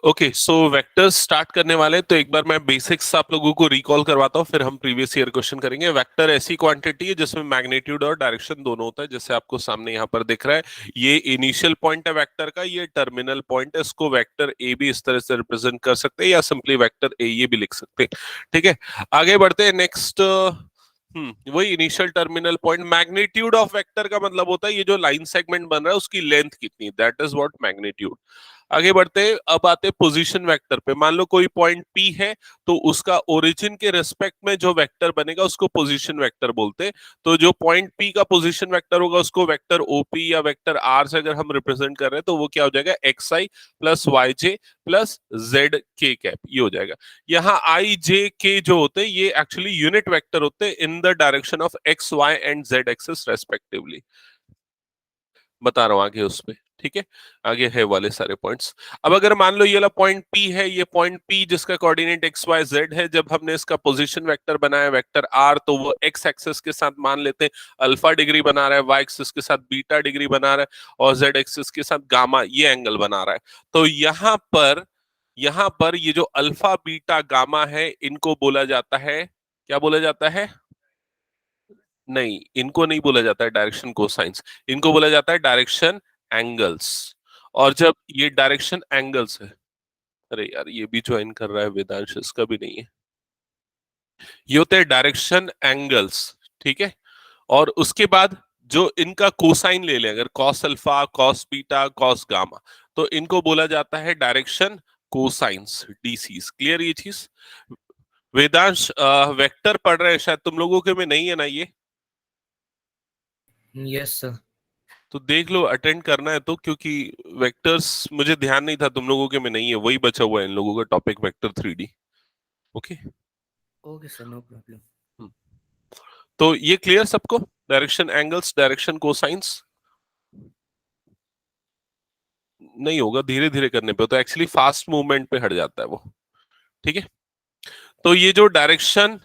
Okay, सो vectors start करने वाले हैं, तो एक बार मैं बेसिक्स आप लोगों को रिकॉल करवाता हूँ, फिर हम प्रीवियस ईयर क्वेश्चन करेंगे। वेक्टर ऐसी क्वांटिटी है जिसमें मैग्नीट्यूड और डायरेक्शन दोनों होता है, जैसे आपको सामने यहाँ पर दिख रहा है। ये इनिशियल पॉइंट है वेक्टर का, ये टर्मिनल पॉइंट है। इसको वेक्टर ए भी इस तरह से रिप्रेजेंट कर सकते हैं, या सिंपली वेक्टर ए ये भी लिख सकते हैं। ठीक है, आगे बढ़ते हैं। नेक्स्ट, वही initial terminal point. Magnitude of vector का मतलब होता है ये जो लाइन सेगमेंट बन रहा है उसकी लेंथ कितनी, दैट इज व्हाट मैग्नीट्यूड। आगे बढ़ते हैं, अब आते हैं पोजीशन वेक्टर पे। मान लो कोई पॉइंट P है, तो उसका ओरिजिन के रेस्पेक्ट में जो वेक्टर बनेगा उसको पोजीशन वेक्टर बोलते हैं। तो जो पॉइंट P का पोजीशन वेक्टर होगा उसको वेक्टर OP या वेक्टर R से अगर हम रिप्रेजेंट कर रहे हैं तो वो क्या हो जाएगा, XI plus YJ plus ZK cap, ये हो जाएगा। यहाँ IJK जो होते हैं ये एक्चुअली यूनिट वेक्टर होते हैं इन the direction of XY and Z axis respectively. बता रहा हूं आगे उस पे, ठीक है। आगे है वाले सारे पॉइंट्स। अब अगर मान लो ये वाला पॉइंट P है, ये पॉइंट P जिसका कोऑर्डिनेट XYZ है, जब हमने इसका पोजीशन वेक्टर बनाया वेक्टर R, तो वो x एक्सिस के साथ मान लेते हैं अल्फा डिग्री बना रहा है, y एक्सिस के साथ बीटा डिग्री बना रहा है, और z एक्सिस के साथ गामा ये एंगल बना रहा है। तो यहाँ पर ये जो अल्फा बीटा गामा है इनको बोला जाता है, क्या बोला जाता है? नहीं, इनको नहीं बोला जाता है डायरेक्शन कोसाइंस, इनको बोला जाता है डायरेक्शन एंगल्स। और जब ये डायरेक्शन एंगल्स है, अरे यार ये भी ज्वाइन कर रहा है वेदांश, इसका भी नहीं है। ये होते हैं डायरेक्शन एंगल्स, ठीक है। और उसके बाद जो इनका कोसाइन ले लें, अगर cos alpha, cos beta, cos gamma, तो इनको बोला जाता है डायरेक्शन कोसाइंस, डीसीस। क्लियर ये चीज? वेदांश वेक्टर पढ़ रहे हैं शायद, तुम लोगों के में नहीं है ना ये? Yes sir. तो देख लो, अटेंड करना है तो, क्योंकि वेक्टर्स मुझे ध्यान नहीं था तुम लोगों के में नहीं है, वही बचा हुआ है इन लोगों का topic, vector 3D। Okay. Okay sir, no problem. तो ये क्लियर सबको, डायरेक्शन एंगल्स, डायरेक्शन कोसाइंस? नहीं होगा, धीरे धीरे करने पे तो एक्चुअली फास्ट मूवमेंट पे हट जाता है वो, ठीक है। तो ये जो डायरेक्शन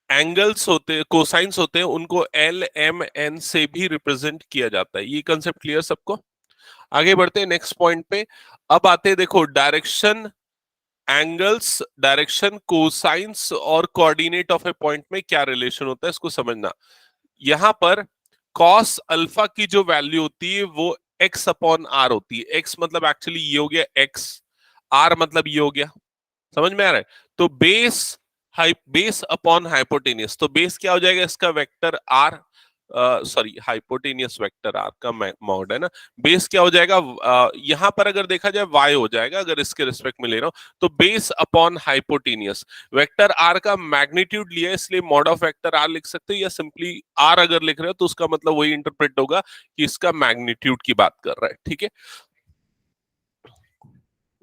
एंगल्स होते, कोसाइंस होते हैं, उनको LMN से भी रिप्रेजेंट किया जाता है। ये कंसेप्ट क्लियर सबको? आगे बढ़ते हैं नेक्स्ट पॉइंट पे। अब आते हैं, देखो, डायरेक्शन एंगल्स, डायरेक्शन कोसाइंस और कोऑर्डिनेट ऑफ ए पॉइंट में क्या रिलेशन होता है इसको समझना। यहां पर कॉस अल्फा की जो वैल्यू होती है वो x अपॉन आर होती है। x मतलब एक्चुअली ये हो गया x, r मतलब ये हो गया। समझ में आ रहा है? तो बेस अपॉन हाइपोटेनियस, तो बेस क्या हो जाएगा इसका, vector r, sorry hypotenuse vector r का मॉड है ना। बेस क्या हो जाएगा, यहां पर अगर देखा जाए y हो जाएगा, अगर इसके रिस्पेक्ट में ले रहा हूं तो base upon hypotenuse. Vector r का मैग्नीट्यूड लिया है इसलिए मॉड ऑफ वेक्टर r लिख सकते हो, या सिंपली r अगर लिख रहे हो तो उसका मतलब वही इंटरप्रेट होगा कि इसका मैग्नीट्यूड की बात कर रहा है, ठीक है।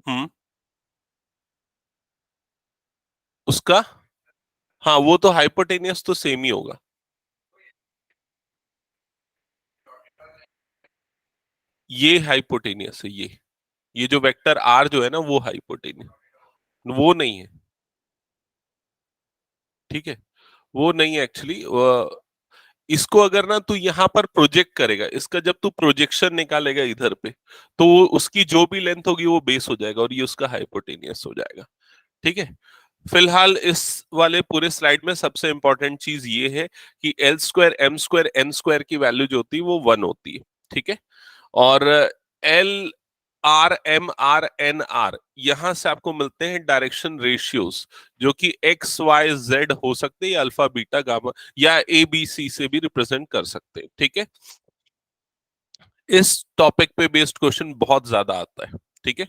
हम्म। उसका, हाँ वो तो हाइपोटेनियस तो सेम ही होगा। ये हाइपोटेनियस है, ये जो वेक्टर आर जो है ना वो हाइपोटेनियस, वो नहीं है, ठीक है। वो नहीं है एक्चुअली। इसको अगर ना तू यहाँ पर प्रोजेक्ट करेगा, इसका जब तू प्रोजेक्शन निकालेगा इधर पे, तो उसकी जो भी लेंथ होगी वो बेस हो जाएगा और ये उसका हाइपोटेनियस हो जाएगा, ठीक है। फिलहाल इस वाले पूरे स्लाइड में सबसे इंपॉर्टेंट चीज ये है कि l square m square n square की वैल्यू जो होती है वो 1 होती है, ठीक है। और LRMRNR यहां से आपको मिलते हैं डायरेक्शन रेशियोज, जो कि XYZ हो सकते हैं, या अल्फा बीटा गामा या ABC से भी रिप्रेजेंट कर सकते हैं, ठीक है। इस टॉपिक पे बेस्ड क्वेश्चन बहुत ज्यादा आता है, ठीक है।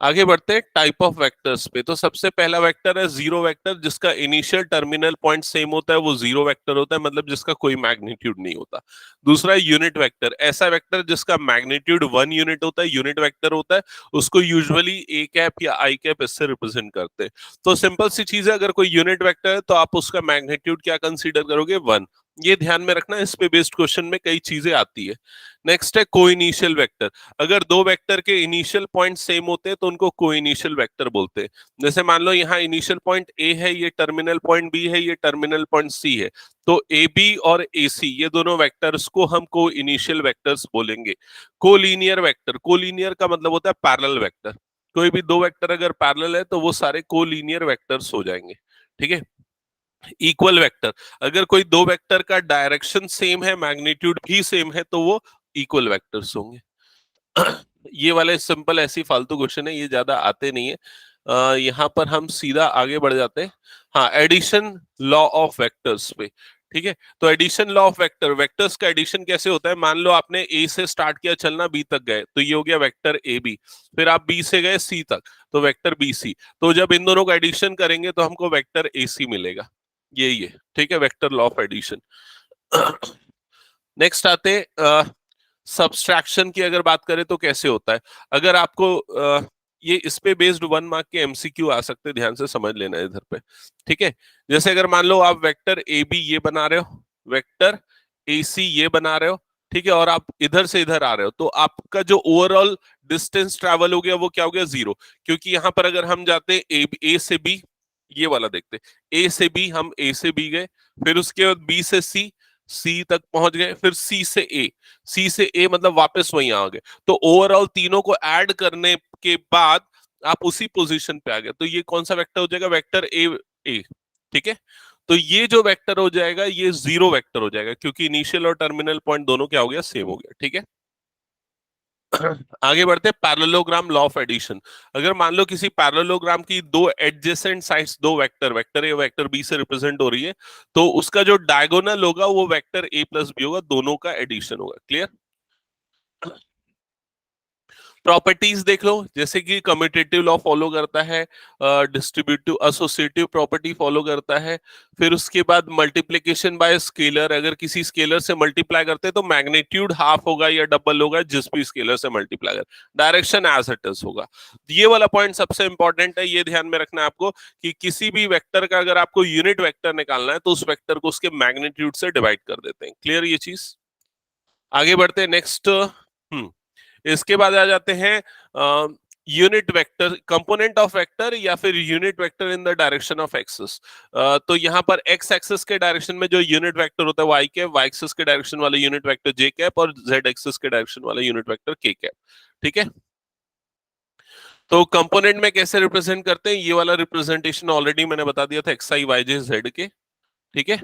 आगे बढ़ते हैं टाइप ऑफ वेक्टर्स पे। तो सबसे पहला वेक्टर है जीरो वेक्टर, जिसका इनिशियल टर्मिनल पॉइंट सेम होता है, वो जीरो वेक्टर होता है, मतलब जिसका कोई मैग्नीट्यूड नहीं होता। दूसरा है यूनिट वेक्टर, ऐसा वेक्टर जिसका मैग्नीट्यूड 1 यूनिट होता है, यूनिट वेक्टर होता है, उसको यूजुअली ए कैप या आई कैप इससे रिप्रेजेंट करते हैं। तो सिंपल सी चीज है, अगर कोई यूनिट वेक्टर है तो आप उसका मैग्नीट्यूड क्या कंसीडर करोगे, 1। ये ध्यान में रखना, इस पे बेस्ड क्वेश्चन में कई चीजें आती है। नेक्स्ट है कोइनिशियल वेक्टर। अगर दो वेक्टर के इनिशियल पॉइंट सेम होते हैं तो उनको कोइनिशियल वेक्टर बोलते हैं। जैसे मान लो यहाँ इनिशियल पॉइंट ए है, ये टर्मिनल पॉइंट बी है, ये टर्मिनल पॉइंट सी है, तो ए बी और ए सी ये दोनों वेक्टर्स को हम को इनिशियल वेक्टर्स बोलेंगे। कोलिनियर वेक्टर, कोलिनियर का मतलब होता है पैरेलल वेक्टर। कोई भी दो वेक्टर अगर पैरेलल है तो वो सारे कोलिनियर वेक्टर्स हो जाएंगे, ठीक है। इक्वल वेक्टर, अगर कोई दो वेक्टर का डायरेक्शन सेम है, मैग्नीट्यूड भी सेम है, तो वो इक्वल वेक्टर्स होंगे। ये वाले सिंपल ऐसी फालतू क्वेश्चन है, ये ज्यादा आते नहीं है। यहाँ पर हम सीधा आगे बढ़ जाते हैं। हाँ, एडिशन लॉ ऑफ वेक्टर्स पे, ठीक है। तो addition law of vector, vectors का एडिशन कैसे होता है? मान लो आपने ए से स्टार्ट किया चलना, बी तक गए, तो ये हो गया वेक्टर ए बी। फिर आप बी से गए सी तक, तो वेक्टर बी सी। तो जब इन दोनों का एडिशन करेंगे तो हमको वेक्टर ए सी मिलेगा, यही है, ठीक है, vector law of addition. Next आते सब्सट्रैक्शन की अगर बात करें तो कैसे होता है। अगर आपको ये इस पे बेस्ड 1 मार्क के एमसीक्यू आ सकते, ध्यान से समझ लेना इधर पे, ठीक है। जैसे अगर मान लो आप वेक्टर ए बी ये बना रहे हो, वेक्टर ए सी ये बना रहे हो, ठीक है, और आप इधर से इधर आ रहे हो, तो आपका जो ओवरऑल डिस्टेंस ट्रैवल हो गया वो क्या हो गया? 0। क्योंकि यहां पर अगर हम जाते हैं ए से बी, ये वाला देखते, ए से बी, हम ए से बी गए, फिर उसके बाद बी से सी, सी तक पहुंच गए, फिर सी से ए, सी से ए मतलब वापस वहीं आ गए। तो ओवरऑल तीनों को ऐड करने के बाद आप उसी पोजीशन पे आ गए, तो ये कौन सा वेक्टर हो जाएगा? वेक्टर ए ए, ठीक है। तो ये जो वेक्टर हो जाएगा ये 0 वेक्टर हो जाएगा, क्योंकि इनिशियल और टर्मिनल पॉइंट दोनों क्या हो गया? सेम हो गया, ठीक है। आगे बढ़ते हैं पैरेललोग्राम लॉ ऑफ एडिशन। अगर मान लो किसी पैरेललोग्राम की दो एडजेसेंट साइड्स, दो vector, vector A vector B से रिप्रेजेंट हो रही है, तो उसका जो डायगोनल होगा वो वेक्टर ए प्लस बी होगा, दोनों का एडिशन होगा। क्लियर? प्रॉपर्टीज देख लो, जैसे कि कम्यूटेटिव लॉ फॉलो करता है, डिस्ट्रीब्यूटिव एसोसिएटिव प्रॉपर्टी फॉलो करता है। फिर उसके बाद मल्टीप्लिकेशन बाय स्केलर, अगर किसी स्केलर से मल्टीप्लाई करते हैं तो मैग्नीट्यूड हाफ होगा या डबल होगा जिस भी स्केलर से मल्टीप्लाई कर, डायरेक्शन एज इट इज होगा। ये वाला पॉइंट सबसे इंपॉर्टेंट है, ये ध्यान में रखना है आपको कि किसी भी वेक्टर का अगर आपको यूनिट वेक्टर निकालना है तो उस वेक्टर को उसके मैग्नीट्यूड से डिवाइड कर देते हैं। क्लियर ये चीज? आगे बढ़ते हैं नेक्स्ट। इसके बाद आ जाते हैं unit vector, component of vector, या फिर unit vector in the direction of axis. तो यहाँ पर एक्स एक्सिस के डायरेक्शन में जो यूनिट वेक्टर होता है वाई कैप, वाई एक्सिस के डायरेक्शन वाला यूनिट वेक्टर जे कैप, और जेड एक्सिस के डायरेक्शन वाला यूनिट वेक्टर के कैप, ठीक है। तो कंपोनेंट में कैसे रिप्रेजेंट करते हैं? ये वाला रिप्रेजेंटेशन ऑलरेडी मैंने बता दिया था, x I Y J Z के, ठीक है।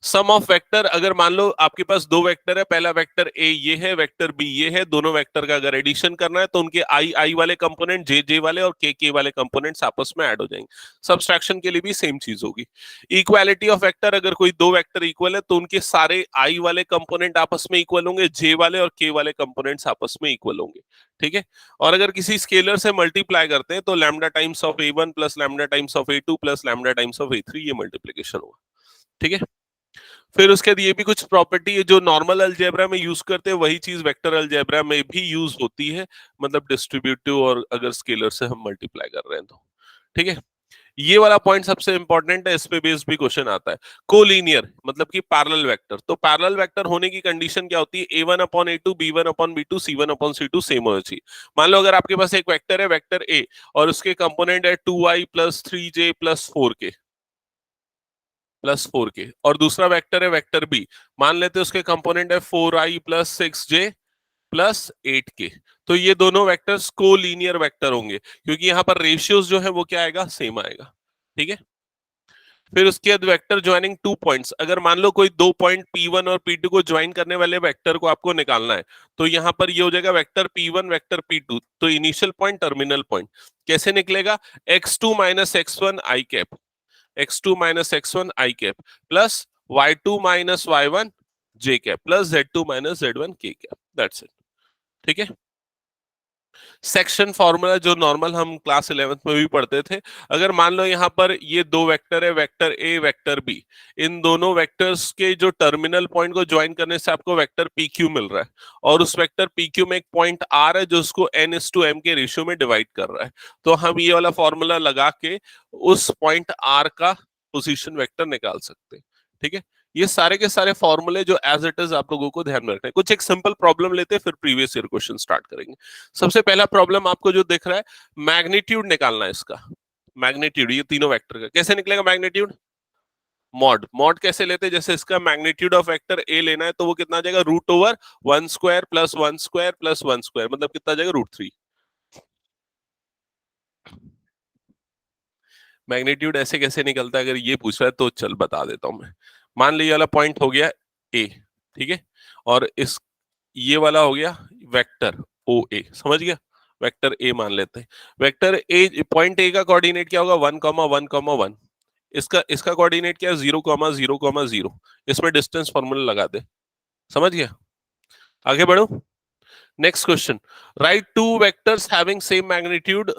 सम ऑफ वेक्टर, अगर मान लो आपके पास दो वेक्टर है, पहला वेक्टर ए ये है, वेक्टर बी ये है, दोनों वेक्टर का अगर एडिशन करना है तो उनके आई आई वाले कंपोनेंट, जे जे वाले और के वाले कंपोनेंट्स आपस में ऐड हो जाएंगे। सब्सट्रैक्शन के लिए भी सेम चीज होगी। इक्वालिटी ऑफ वेक्टर, अगर कोई दो वेक्टर इक्वल है तो उनके सारे आई वाले कंपोनेंट आपस में इक्वल होंगे, जे वाले और के वाले कंपोनेंट्स आपस में इक्वल होंगे, ठीक है। और अगर किसी स्केलर से मल्टीप्लाई करते हैं तो lambda times of A1 plus lambda times of A2 plus lambda times of A3, ये मल्टीप्लीकेशन होगा, ठीक है। फिर उसके बाद ये भी कुछ प्रॉपर्टी है जो नॉर्मल अलजेब्रा में यूज करते हैं, वही चीज वेक्टर अलजेब्रा में भी यूज होती है, मतलब डिस्ट्रीब्यूटिव और अगर स्केलर से हम मल्टीप्लाई कर रहे हैं तो, ठीक है। ये वाला पॉइंट सबसे इंपॉर्टेंट है, इस पे बेस्ड भी क्वेश्चन आता है। कोलिनियर मतलब कि पैरेलल वेक्टर, तो पैरेलल वेक्टर होने की कंडीशन क्या होती है? a1/a2 b1/b2 c1/c2 सेम होना चाहिए। मान लो अगर आपके पास एक वेक्टर है, वेक्टर ए, और उसके कंपोनेंट है 2i plus 3j plus 4k, और दूसरा वेक्टर है वेक्टर बी, मान लेते हैं उसके कंपोनेंट है 4i plus 6j plus 8k। तो ये दोनों वेक्टर्स कोलिनियर वेक्टर होंगे, क्योंकि यहाँ पर रेशियोज जो है वो क्या आएगा? सेम आएगा, ठीक है। फिर उसके बाद वेक्टर ज्वाइनिंग टू पॉइंट्स, अगर मान लो कोई दो पॉइंट P1 और P2 को ज्वाइन करने वाले वेक्टर को आपको निकालना है, तो यहाँ पर ये हो जाएगा वेक्टर P1 वेक्टर P2, तो इनिशियल पॉइंट टर्मिनल पॉइंट कैसे निकलेगा? x2 minus x1 I cap, x2 minus x1 I cap plus y2 minus y1 j cap plus z2 minus z1 k cap, that's it, ठीक है। Section formula जो normal हम class 11th में भी पढ़ते थे, अगर मान लो यहाँ पर ये दो वेक्टर है, वेक्टर ए वेक्टर बी, इन दोनों वेक्टर्स के जो टर्मिनल पॉइंट को ज्वाइन करने से आपको वेक्टर पी क्यू मिल रहा है, और उस वेक्टर पी क्यू में एक पॉइंट आर है जो उसको n/m के रेशियो में डिवाइड कर रहा है, तो हम ये वाला फॉर्मूला लगा के उस पॉइंट आर का पोजीशन वेक्टर निकाल सकते हैं, ठीक है। ये सारे के सारे फॉर्मूले जो एज इट इज आप लोगों को ध्यान में रखना है। कुछ एक सिंपल प्रॉब्लम लेते हैं, फिर प्रीवियस ईयर क्वेश्चन स्टार्ट करेंगे। सबसे पहला प्रॉब्लम आपको जो दिख रहा है, मैग्नीट्यूड निकालना है इसका। मैग्नीट्यूड ये तीनों वेक्टर का कैसे निकलेगा? मैग्नीट्यूड मॉड, मॉड कैसे लेते हैं? जैसे इसका मैग्नीट्यूड ऑफ वेक्टर ए लेना है तो वो कितना आ जाएगा? Root over 1 square plus 1 square plus 1 square, मतलब कितना आ जाएगा? √3। मैग्नीट्यूड ऐसे कैसे निकलता है, अगर ये पूछ रहा है तो चल बता देता हूं मैं। मान ली ये वाला पॉइंट हो गया ए, ठीक है, और इस ये वाला हो गया वेक्टर ओ ए, समझ गया, वेक्टर ए मान लेते हैं। वेक्टर ए, पॉइंट ए का कोऑर्डिनेट क्या होगा, 1,1,1, इसका इसका कोऑर्डिनेट क्या है, 0,0,0। इसमें डिस्टेंस फॉर्मूला लगा दे, समझ गया। आगे बढ़ो, next question. Write two vectors having same magnitude,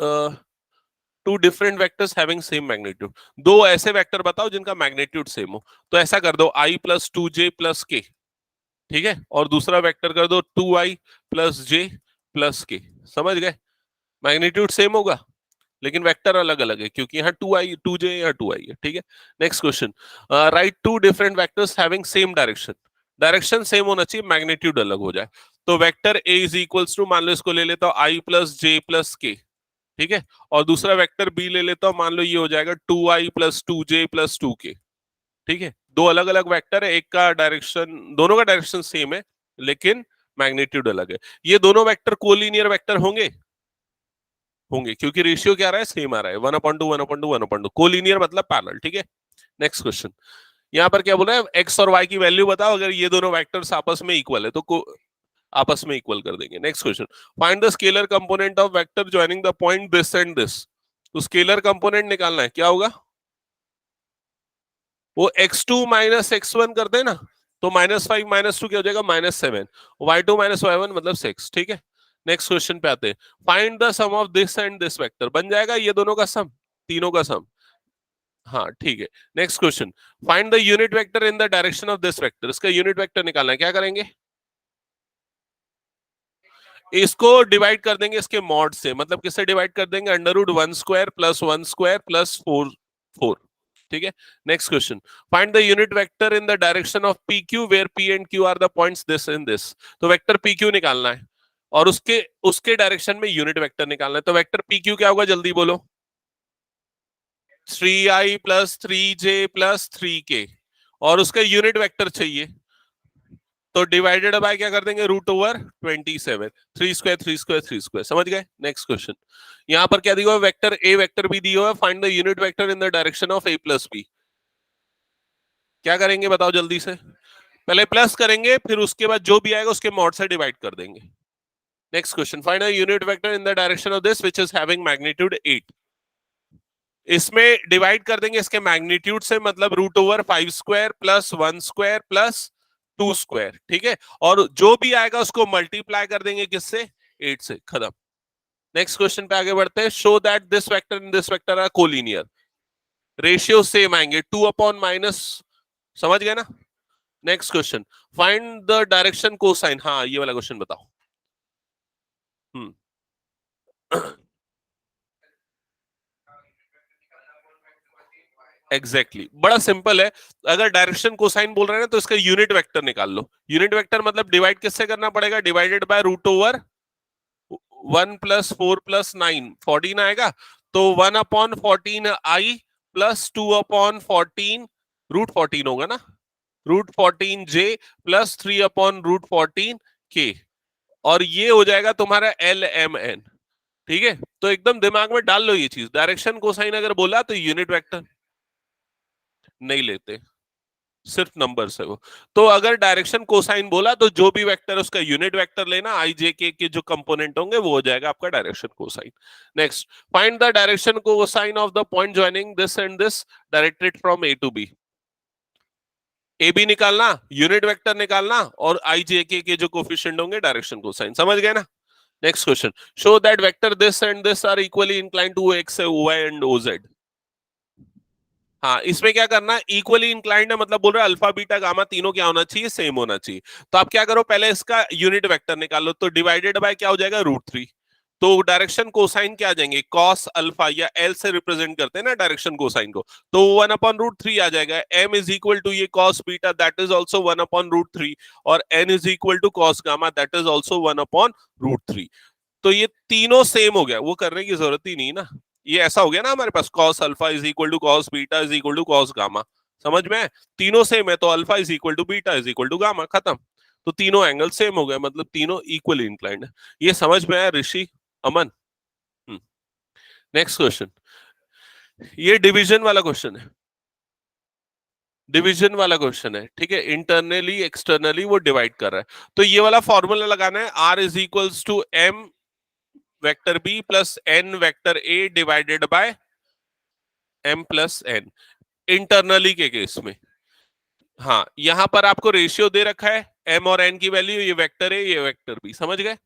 two different vectors having same magnitude. दो ऐसे वेक्टर बताओ जिनका मैग्नीट्यूड सेम हो। तो ऐसा कर दो i प्लस 2j प्लस के, ठीक है, और दूसरा वेक्टर कर दो 2i प्लस j प्लस के, समझ गए। मैग्नीट्यूड सेम होगा लेकिन वेक्टर अलग अलग है, क्योंकि यहाँ 2i 2j, यहाँ 2i है, ठीक है। Next question. Write two different vectors having same direction. Direction same होना चाहिए, मैग्नीट्यूड अलग हो जाए। तो vector a is equals to, मान लो इसको ले लेता हूं i प्लस j प्लस के, ठीक है, और दूसरा वेक्टर बी ले लेता हूं, मान लो ये हो जाएगा 2i plus 2j plus 2k, ठीक है। दो अलग अलग वेक्टर है, एक का डायरेक्शन, दोनों का डायरेक्शन सेम है लेकिन मैग्नीट्यूड अलग है। ये दोनों वेक्टर कोलिनियर वेक्टर होंगे, होंगे, क्योंकि रेशियो क्या आ रहा है, सेम आ रहा है, 1/2 1/2 1/2। कोलिनियर मतलब पैरेलल, ठीक है। नेक्स्ट क्वेश्चन, यहाँ पर क्या बोल रहा है, एक्स और वाई की वैल्यू बताओ अगर ये दोनों वेक्टर्स आपस में इक्वल है, तो आपस में इक्वल कर देंगे। Next question, find the scalar component of vector joining the point this and this. तो स्केलर कंपोनेंट निकालना है, क्या होगा, वो x2 माइनस x1 कर देना, तो -5 -2 क्या हो जाएगा, -7। y2 माइनस y1 मतलब 6, ठीक है। नेक्स्ट क्वेश्चन पे आते हैं, find the sum of this and this vector. बन जाएगा ये दोनों का सम, तीनों का सम, हाँ ठीक है। Next question, find the unit vector in the direction of this vector. इसका यूनिट वेक्टर निकालना है, क्या करेंगे, इसको डिवाइड कर देंगे इसके मॉड से, मतलब किससे डिवाइड कर देंगे, √1² प्लस 1² प्लस 4, ठीक है। Next question, find the unit vector in the direction of P Q where P and Q are the points this and this. तो वेक्टर पी क्यू निकालना है और उसके उसके डायरेक्शन में यूनिट वेक्टर निकालना है। तो वेक्टर पी क्यू क्या होगा, जल्दी बोलो, 3i plus 3j plus 3k, और उसका यूनिट वेक्टर चाहिए, तो डिवाइडेड बाय क्या कर देंगे, √27, 3², 3², 3², समझ गए। नेक्स्ट क्वेश्चन, यहां पर क्या दिया हुआ, वेक्टर ए वेक्टर बी दिया हुआ है, find the unit vector in the direction of a plus B. क्या करेंगे बताओ जल्दी से, पहले प्लस करेंगे फिर उसके बाद जो भी आएगा उसके मॉड से डिवाइड कर देंगे। Next question, find the unit vector in the direction of this which is having magnitude 8। इसमें डिवाइड कर देंगे इसके मैग्नीट्यूड से, मतलब √5² प्लस 1² प्लस 2², ठीक है, और जो भी आएगा उसको मल्टीप्लाई कर देंगे किससे, 8 से, खत्म। नेक्स्ट क्वेश्चन पे आगे बढ़ते हैं, show that this vector and this vector are collinear, ratio same आएंगे, 2/-, समझ गए ना। Next question, find the direction cosine. हाँ ये वाला क्वेश्चन बताओ। Hmm exactly exactly. बड़ा सिंपल है, अगर डायरेक्शन कोसाइन बोल रहे हैं ना तो इसका यूनिट वेक्टर निकाल लो। यूनिट वेक्टर मतलब डिवाइड किससे करना पड़ेगा, डिवाइडेड बाय √1 प्लस 4 प्लस 9, 14 आएगा, तो 1/14i प्लस 2/14, √14 होगा ना, √14j प्लस 3/√14k, और ये हो जाएगा तुम्हारा LMN, ठीक है। तो एकदम दिमाग में डाल लो ये चीज, डायरेक्शन कोसाइन अगर बोला तो यूनिट वेक्टर नहीं लेते, सिर्फ नंबर्स है वो। तो अगर डायरेक्शन कोसाइन बोला तो जो भी वेक्टर है उसका यूनिट वेक्टर लेना, आई जे के जो कंपोनेंट होंगे वो हो जाएगा आपका direction cosine. Next, find the direction cosine of the point joining this and this directed from A to B. A B निकालना, यूनिट वेक्टर निकालना, और आई जे के जो कोफिशिएंट होंगे डायरेक्शन कोसाइन, समझ गए ना। Next question, show that vector this and this are equally inclined to X Y and OZ. हाँ इसमें क्या करना है, इक्वली इंक्लाइंड है मतलब बोल रहा है अल्फा बीटा गामा तीनों क्या होना चाहिए, सेम होना चाहिए। तो आप क्या करो, पहले इसका यूनिट वेक्टर निकाल लो, तो डिवाइडेड बाय क्या हो जाएगा, √3। तो डायरेक्शन कोसाइन क्या आ जाएंगे, कॉस अल्फा, या एल से रिप्रेजेंट करते हैं ना डायरेक्शन कोसाइन को, तो 1/√3 आ जाएगा। m इज इक्वल टू ये cos beta, that is also 1/√3, और n is equal to cos gamma, that is also 1/√3। तो ये तीनों सेम हो गया, वो करने की जरूरत ही नहीं ना, ये ऐसा हो गया ना हमारे पास, cos alpha is equal to cos beta is equal to cos gamma, समझ में, तीनों सेम है, तो alpha is equal to beta is equal to gamma, खत्म। तो तीनों एंगल सेम हो गए, मतलब तीनों इक्वली इंक्लाइंड है। ये समझ में आया ऋषि, अमन। नेक्स्ट क्वेश्चन, ये डिवीजन वाला क्वेश्चन है, डिवीजन वाला क्वेश्चन है, ठीक है। इंटरनली एक्सटर्नली वो डिवाइड कर रहा है, तो ये वाला फॉर्मूला लगाना है, R is equals to M vector B plus N vector A divided by M plus N, internally के केस में। हाँ, यहां पर आपको रेशियो दे रखा है, एम और एन की वैल्यू, ये वेक्टर है ये वेक्टर बी, समझ गए।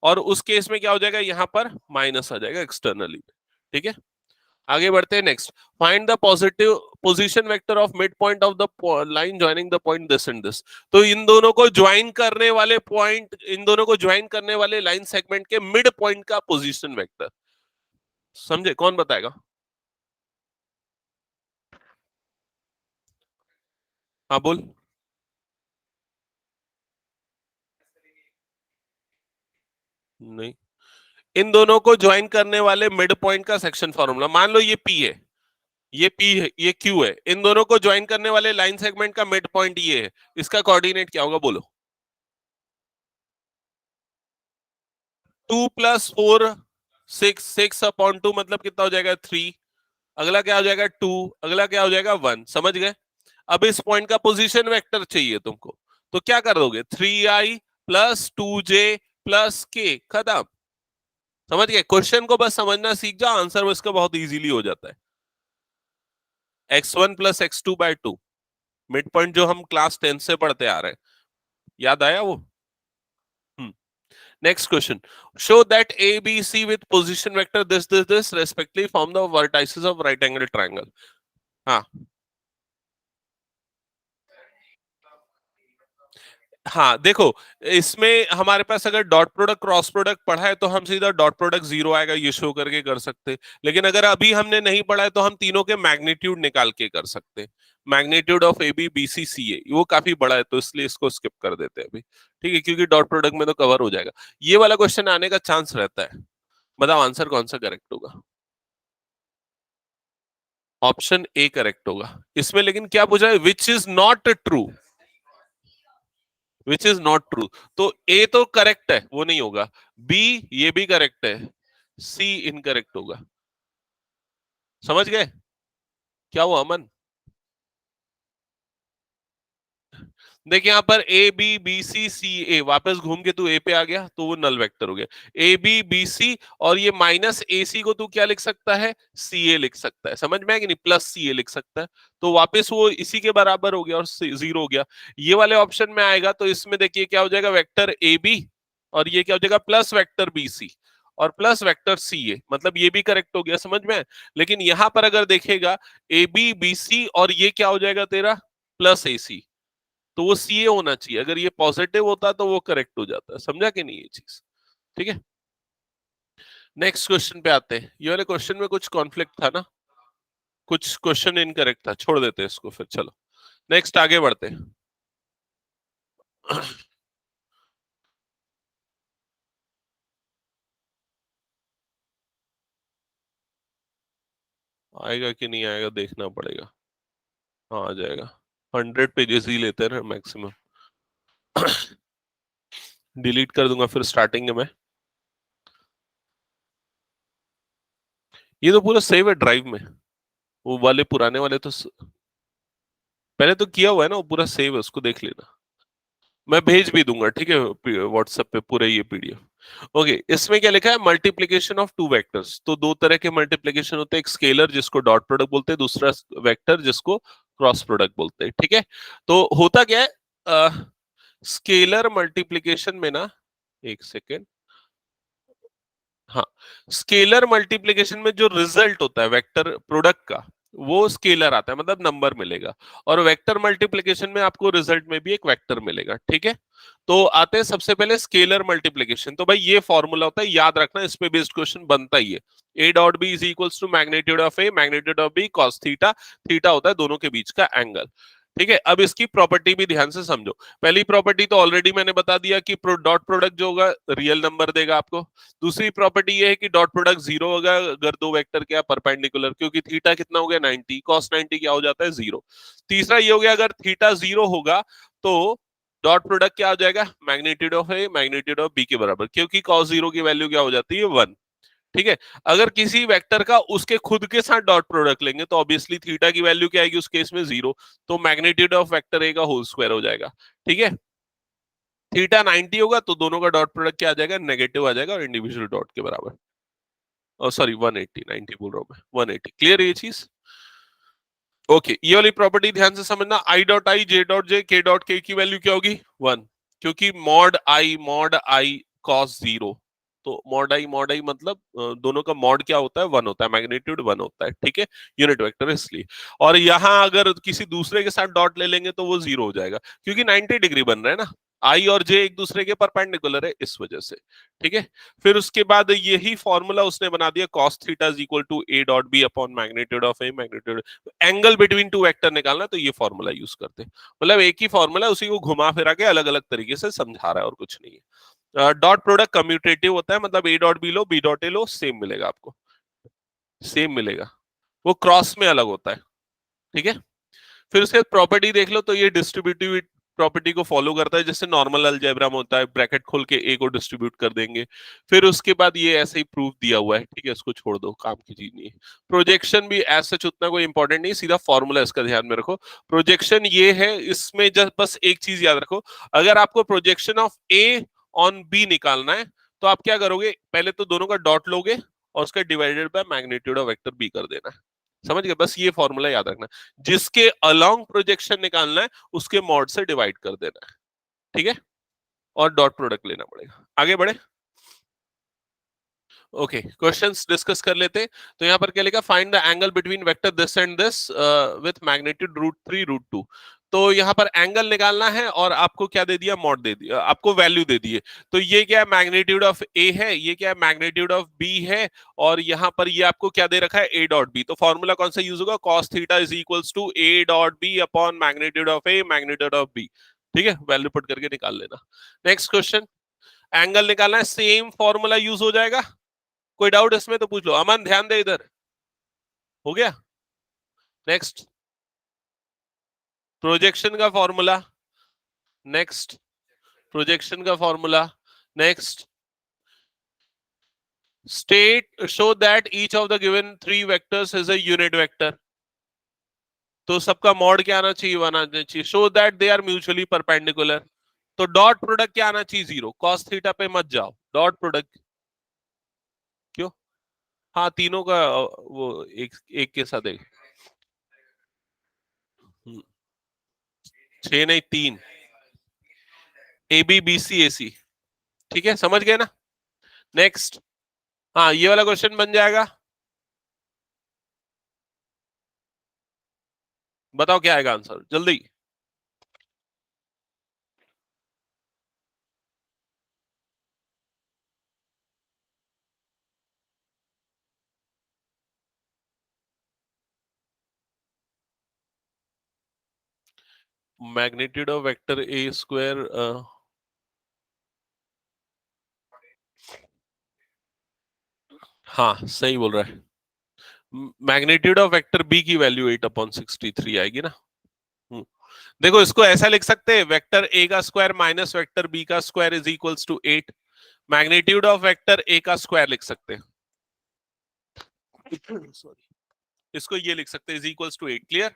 और उस केस में क्या हो जाएगा, यहां पर माइनस आ जाएगा एक्सटर्नली, ठीक है। आगे बढ़ते हैं, next, find the positive position vector of mid point of the line joining the point this and this. तो इन दोनों को ज्वाइन करने वाले पॉइंट, इन दोनों को ज्वाइन करने वाले लाइन सेगमेंट के मिड पॉइंट का पोजीशन वेक्टर, समझे, कौन बताएगा। हाँ बोल। नहीं, इन दोनों को ज्वाइन करने वाले मिड पॉइंट का सेक्शन फॉर्मूला, मान लो ये पी है, ये पी है, ये क्यू है, इन दोनों को ज्वाइन करने वाले लाइन सेगमेंट का मिड पॉइंट ये है, इसका कोऑर्डिनेट क्या होगा बोलो। 2 + 4 6 6/2 मतलब कितना हो जाएगा 3, अगला क्या हो जाएगा 2, अगला क्या हो जाएगा 1, समझ गए। अब इस पॉइंट का पोजीशन वेक्टर चाहिए तुमको, तो क्या कर दोगे, 3i + 2j + k, खत्म। समझ गए, क्वेश्चन को बस समझना सीख जाओ, आंसर इसका बहुत इजीली हो जाता है। x1 + x2/2, मिड पॉइंट जो हम क्लास 10 से पढ़ते आ रहे हैं, याद आया वो। Next question, show that A B C with position vector this respectively form the vertices of right angle triangle. हाँ हाँ, देखो, इसमें हमारे पास अगर डॉट प्रोडक्ट क्रॉस प्रोडक्ट पढ़ा है तो हम सीधा डॉट प्रोडक्ट 0 आएगा ये शो करके कर सकते, लेकिन अगर अभी हमने नहीं पढ़ा है तो हम तीनों के मैग्नीट्यूड निकाल के कर सकते। Magnitude of A B B C C A वो काफी बड़ा है, तो इसलिए इसको स्किप कर देते हैं अभी, ठीक है, क्योंकि डॉट प्रोडक्ट में तो कवर हो जाएगा। ये वाला क्वेश्चन आने का चांस रहता है, बताओ आंसर कौन सा करेक्ट होगा। ऑप्शन ए करेक्ट होगा इसमें, लेकिन क्या पूछा है, which is not true, which is not true, तो ए तो करेक्ट है, वो नहीं होगा, बी ये भी करेक्ट है, सी इनकरेक्ट होगा, समझ गए। क्या हुआ अमन, देखिए यहाँ पर ए बी बी सी सी ए, वापस घूम के तू ए पे आ गया तो वो नल वेक्टर हो गया, ए बी बी सी, और ये माइनस ए सी को तू क्या लिख सकता है, सी ए लिख सकता है, समझ में है कि नहीं, प्लस सी ए लिख सकता है, तो वापस वो इसी के बराबर हो गया और 0 हो गया। ये वाले ऑप्शन में आएगा तो इसमें देखिए क्या हो जाएगा, वेक्टर ए बी, और ये क्या हो जाएगा, प्लस वेक्टर बी सी और प्लस वेक्टर सी ए, मतलब ये भी करेक्ट हो गया, समझ में है? लेकिन यहां पर अगर देखेगा, ए बी बी सी और ये क्या हो जाएगा तेरा, प्लस ए सी, तो वो सी ए होना चाहिए, अगर ये पॉजिटिव होता तो वो करेक्ट हो जाता है, समझा कि नहीं ये चीज, ठीक है। नेक्स्ट क्वेश्चन पे आते हैं, ये वाले क्वेश्चन में कुछ कॉन्फ्लिक्ट था ना, कुछ क्वेश्चन इनकरेक्ट था, छोड़ देते हैं इसको फिर, चलो नेक्स्ट आगे बढ़ते हैं। आएगा कि नहीं आएगा देखना पड़ेगा। हाँ आ जाएगा, 100 पेजेस ही लेते हैं ना मैक्सिमम। डिलीट कर दूंगा फिर स्टार्टिंग में। ये तो पूरा सेव है ड्राइव में, वो वाले पुराने वाले तो पहले तो किया हुआ है ना, वो पूरा सेव है, उसको देख लेना, मैं भेज भी दूंगा, ठीक है, व्हाट्सएप पे पूरे ये पीडीएफ। ओके, इसमें क्या लिखा है, मल्टीप्लीकेशन ऑफ टू वेक्टर्स, तो दो तरह के मल्टीप्लीकेशन होते हैं, एक स्केलर जिसको डॉट प्रोडक्ट बोलते हैं, दूसरा वेक्टर जिसको क्रॉस प्रोडक्ट बोलते हैं, ठीक है। तो होता क्या है, स्केलर मल्टीप्लीकेशन में ना, एक सेकेंड, हाँ, स्केलर मल्टीप्लिकेशन में जो रिजल्ट होता है वेक्टर प्रोडक्ट का, वो स्केलर आता है, मतलब नंबर मिलेगा, और वेक्टर मल्टीप्लिकेशन में आपको रिजल्ट में भी एक वेक्टर मिलेगा, ठीक है। तो आते हैं सबसे पहले स्केलर मल्टीप्लिकेशन, तो भाई ये फॉर्मूला होता है, याद रखना, इस पे बेस्ड क्वेश्चन बनता ही है, A dot B is equals to magnitude of A magnitude of B cos theta, theta होता है दोनों के बीच का एंगल, ठीक है। अब इसकी प्रॉपर्टी भी ध्यान से समझो, पहली प्रॉपर्टी तो ऑलरेडी मैंने बता दिया कि डॉट प्रोडक्ट जो होगा रियल नंबर देगा आपको, दूसरी प्रॉपर्टी ये है कि डॉट प्रोडक्ट 0 होगा अगर दो वेक्टर के परपेंडिकुलर, क्योंकि थीटा कितना हो गया 90, cos 90 क्या हो जाता है 0। तीसरा ये हो गया, अगर थीटा 0 होगा तो डॉट प्रोडक्ट क्या हो जाएगा, magnitude of A magnitude of B के बराबर, क्योंकि cos 0 की वैल्यू क्या हो जाती है 1, ठीक है। अगर किसी वेक्टर का उसके खुद के साथ डॉट प्रोडक्ट लेंगे तो ऑब्वियसली थीटा की वैल्यू क्या आएगी उस केस में 0, तो मैग्नीट्यूड ऑफ वेक्टर ए का होल स्क्वायर हो जाएगा। ठीक है, थीटा 90 होगा तो दोनों का डॉट प्रोडक्ट क्या आ जाएगा, नेगेटिव आ जाएगा और इंडिविजुअल डॉट के बराबर। सॉरी 180, 90 बोल रहा हूं मैं, 180। क्लियर ये चीज? ओके, ये वाली प्रॉपर्टी ध्यान से समझना, I dot I J dot J के डॉट के की वैल्यू क्या होगी 1, क्योंकि मॉड आई कॉस 0, तो मॉड आई मतलब दोनों का मॉड क्या होता है 1 होता है, मैग्नीट्यूड 1 होता है। ठीक है, यूनिट वेक्टर इसलिए। और यहां अगर किसी दूसरे के साथ डॉट ले लेंगे तो वो 0 हो जाएगा, क्योंकि 90 डिग्री बन रहा है ना, आई और जे एक दूसरे के परपेंडिकुलर है इस वजह से। ठीक है, फिर उसके बाद यही फॉर्मूला उसने बना दिया, cos theta is equal to A dot B upon magnitude of A, magnitude angle between two vector निकालना तो ये फॉर्मूला यूज करते हैं। मतलब एक ही फॉर्मूला, उसी को घुमा फिरा के अलग अलग तरीके से समझा रहा है और कुछ नहीं है। डॉट प्रोडक्ट कम्यूटेटिव होता है, मतलब ए डॉट बी लो बी डॉट ए लो सेम मिलेगा आपको, सेम मिलेगा, वो क्रॉस में अलग होता है। ठीक है, फिर उसके प्रॉपर्टी देख लो, तो ये डिस्ट्रीब्यूटिव प्रॉपर्टी को फॉलो करता है, जैसे नॉर्मल अलजेब्रा में होता है, ब्रैकेट खोल के ए को डिस्ट्रीब्यूट कर देंगे। फिर उसके बाद ये ऐसे ही प्रूफ दिया हुआ है, ठीक है, इसको छोड़ दो, काम की चीज नहीं है। प्रोजेक्शन भी एज सच उतना कोई इंपॉर्टेंट नहीं, सीधा फॉर्मूला इसका ध्यान में रखो। प्रोजेक्शन ये है, इसमें जस्ट बस एक चीज याद रखो, अगर आपको projection of A on B निकालना है तो आप क्या करोगे, पहले तो दोनों का डॉट लोगे और उसका divided by magnitude of vector B कर देना है। समझ गए, बस ये फॉर्मूला याद रखना, जिसके अलोंग प्रोजेक्शन निकालना है उसके मॉड से डिवाइड कर देना है। ठीक है, और डॉट प्रोडक्ट लेना पड़ेगा। आगे बढ़े, ओके, क्वेश्चंस डिस्कस कर लेते हैं। तो यहाँ पर क्या लिखा, find the angle between vector this and this with magnitude √3 √2। तो यहाँ पर एंगल निकालना है और आपको क्या दे दिया, मॉड दे दिया, आपको वैल्यू दे दी है। तो ये क्या है, मैग्नीट्यूड ऑफ ए है, ये क्या है, मैग्नीट्यूड ऑफ बी है, और यहाँ पर ये आपको क्या दे रखा है, ए डॉट बी। तो फॉर्मूला कौन सा यूज होगा, cos theta is equals to A dot B upon magnitude of A magnitude of B. ठीक है, वैल्यू पुट करके निकाल लेना। नेक्स्ट क्वेश्चन, एंगल निकालना है, सेम फॉर्मूला यूज हो जाएगा। कोई डाउट इसमें तो पूछ लो, अमन ध्यान दे इधर, हो गया। नेक्स्ट, प्रोजेक्शन का फॉर्मूला, नेक्स्ट, प्रोजेक्शन का formula, next, state show that each of the given 3 vectors is a unit vector. तो सबका मॉड क्या आना चाहिए, 1 आना चाहिए। Show that they are mutually perpendicular, तो डॉट प्रोडक्ट क्या आना चाहिए, 0। कॉस थीटा पे मत जाओ, डॉट प्रोडक्ट, क्यों, हाँ तीनों का वो एक एक के साथ एक, 6 नहीं 3, ए बी बी सी ए सी। ठीक है, समझ गए ना। नेक्स्ट, हाँ ये वाला क्वेश्चन बन जाएगा, बताओ क्या आएगा आंसर जल्दी। Magnitude of vector A square, हाँ सही बोल रहा है, मैग्नीट्यूड ऑफ वेक्टर बी की वैल्यू 8/63 आएगी ना। हम्म, देखो इसको ऐसा लिख सकते हैं, वेक्टर ए का स्क्वायर माइनस वेक्टर बी का square is equals to 8, magnitude of vector A का स्क्वायर लिख सकते हैं, सॉरी, इसको ये लिख सकते हैं इज इक्वल्स टू 8। क्लियर,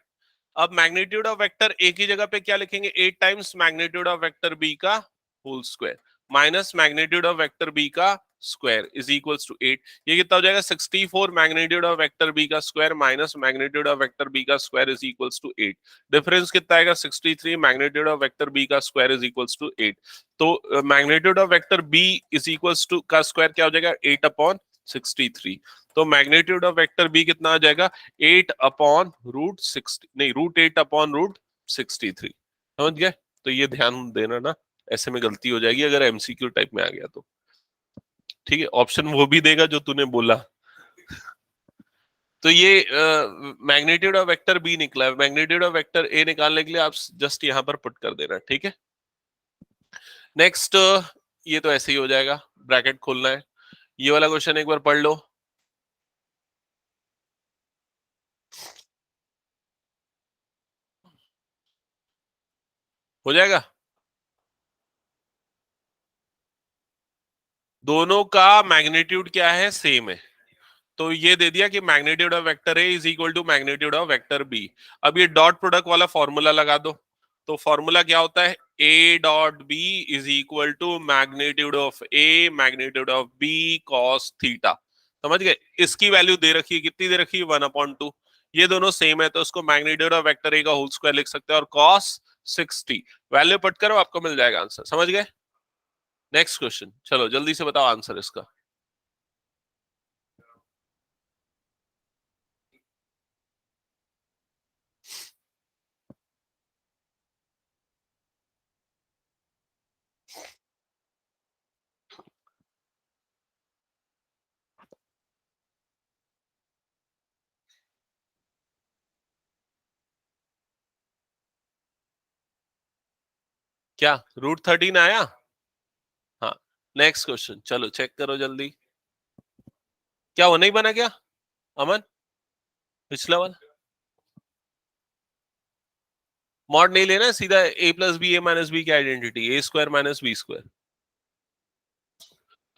अब मैग्नीट्यूड ऑफ वेक्टर ए की जगह पे क्या लिखेंगे, 8 times magnitude of vector B का whole square minus magnitude of vector B का स्क्वायर इज इक्वल्स टू 8। ये कितना हो जाएगा, 64 मैग्नीट्यूड ऑफ वेक्टर बी का square minus magnitude of vector B का square is equals to 8। Difference कितना आएगा, 63 मैग्नीट्यूड ऑफ वेक्टर बी का स्क्वायर इज इक्वल्स टू 8। तो magnitude of vector B is equals to का स्क्वायर क्या हो जाएगा, 8/63। तो मैग्नीट्यूड ऑफ वेक्टर बी कितना आ जाएगा, 8/√60, नहीं √8/√63। समझ गए, तो ये ध्यान देना ना, ऐसे में गलती हो जाएगी अगर एमसीक्यू टाइप में आ गया तो। ठीक है, ऑप्शन वो भी देगा जो तूने बोला। तो ये मैग्नीट्यूड ऑफ वेक्टर बी निकला है, मैग्नीट्यूड ऑफ वेक्टर ए निकालने के लिए आप जस्ट यहां पर पुट कर देना। ठीक है, नेक्स्ट, ये तो ऐसे ही हो जाएगा, ब्रैकेट खोलना है। ये वाला क्वेश्चन एक बार पढ़ लो, हो जाएगा। दोनों का मैग्नीट्यूड क्या है, सेम है, तो ये दे दिया कि magnitude of vector A is equal to magnitude of vector B. अब ये डॉट प्रोडक्ट वाला फॉर्मूला लगा दो। तो फॉर्मूला क्या होता है, A dot B is equal to magnitude of A magnitude of B cos theta. समझ गए? इसकी वैल्यू दे रखी है, कितनी दे रखी है, 1/2। ये दोनों सेम है तो उसको मैग्नीट्यूड ऑफ वेक्टर ए का होल स्क्वायर लिख सकते हैं, और कॉस 60 वैल्यू पुट करो, आपको मिल जाएगा आंसर। समझ गए? नेक्स्ट क्वेश्चन, चलो जल्दी से बताओ आंसर इसका। क्या √13 आया? हाँ। नेक्स्ट क्वेश्चन, चलो चेक करो जल्दी। क्या वो नहीं बना क्या अमन, पिछला वाला? मॉड नहीं लेना, सीधा ए प्लस बी ए माइनस बी की आइडेंटिटी, ए स्क्वायर माइनस बी स्क्वायर।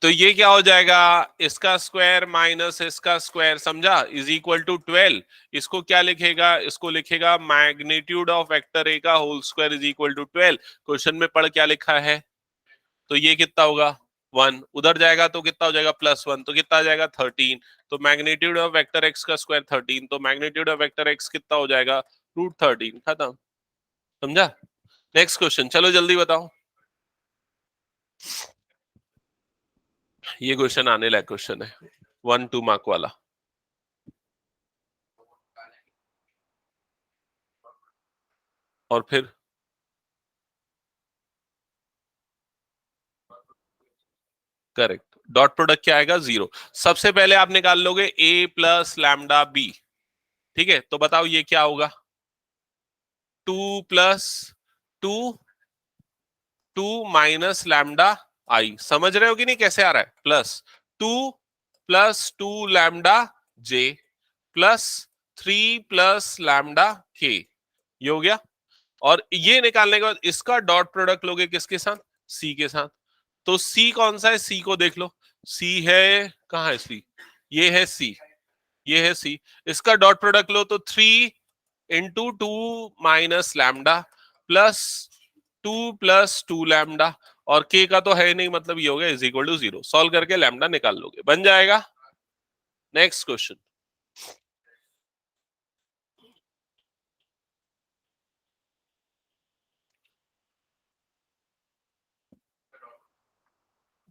तो ये क्या हो जाएगा, इसका स्क्वायर माइनस इसका स्क्वायर, समझा, इज इक्वल टू 12। इसको क्या लिखेगा, इसको लिखेगा मैग्नीट्यूड ऑफ वेक्टर ए का whole square is equal to 12। Question में पढ़ क्या लिखा है, तो ये कितना होगा 1, उधर जाएगा तो कितना हो जाएगा +1, तो कितना आ जाएगा 13। तो मैग्नीट्यूड ऑफ वेक्टर एक्स का स्क्वायर 13, तो मैग्नीट्यूड ऑफ वेक्टर एक्स कितना हो जाएगा √13। खत्म। समझा? नेक्स्ट क्वेश्चन, चलो जल्दी बताओ। ये क्वेश्चन आने लायक क्वेश्चन है, 1-2 मार्क वाला। और फिर करेक्ट, डॉट प्रोडक्ट क्या आएगा 0। सबसे पहले आप निकाल लोगे a प्लस लैम्डा बी। ठीक है, तो बताओ ये क्या होगा, 2 प्लस 2 2 माइनस लैम्डा आई। समझ रहे हो कि नहीं कैसे आ रहा है, +2 लैम्डा जे प्लस 3 प्लस लैम्डा के, ये हो गया। और ये निकालने के बाद इसका डॉट प्रोडक्ट लोगे किसके साथ, सी के साथ। तो सी कौन सा है, सी को देख लो, सी है, कहां है सी, ये है सी, ये है सी। इसका डॉट प्रोडक्ट लो तो 3 × 2 माइनस लैम्डा प्लस 2 + 2 लैम्डा, और के का तो है नहीं, मतलब ये हो गया इज इक्वल टू 0। सॉल्व करके लैम्डा निकाल लोगे, बन जाएगा। Next question,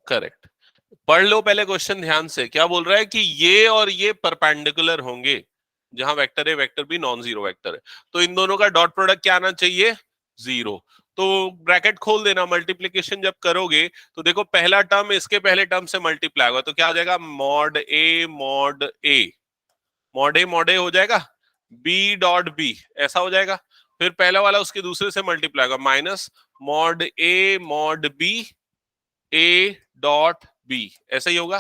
correct. पढ़ लो पहले क्वेश्चन ध्यान से, क्या बोल रहा है कि ये और ये परपेंडिकुलर होंगे, जहां वेक्टर है वेक्टर भी नॉन जीरो वेक्टर है, तो इन दोनों का डॉट प्रोडक्ट क्या आना चाहिए, 0। तो ब्रैकेट खोल देना, मल्टीप्लीकेशन जब करोगे तो देखो पहला टर्म इसके पहले टर्म से मल्टीप्लाई होगा, तो क्या हो जाएगा, mod A mod A, mod ए हो जाएगा, बी डॉट बी, ऐसा हो जाएगा। फिर पहला वाला उसके दूसरे से मल्टीप्लाई होगा, minus mod A mod B A dot B, ऐसा ही होगा।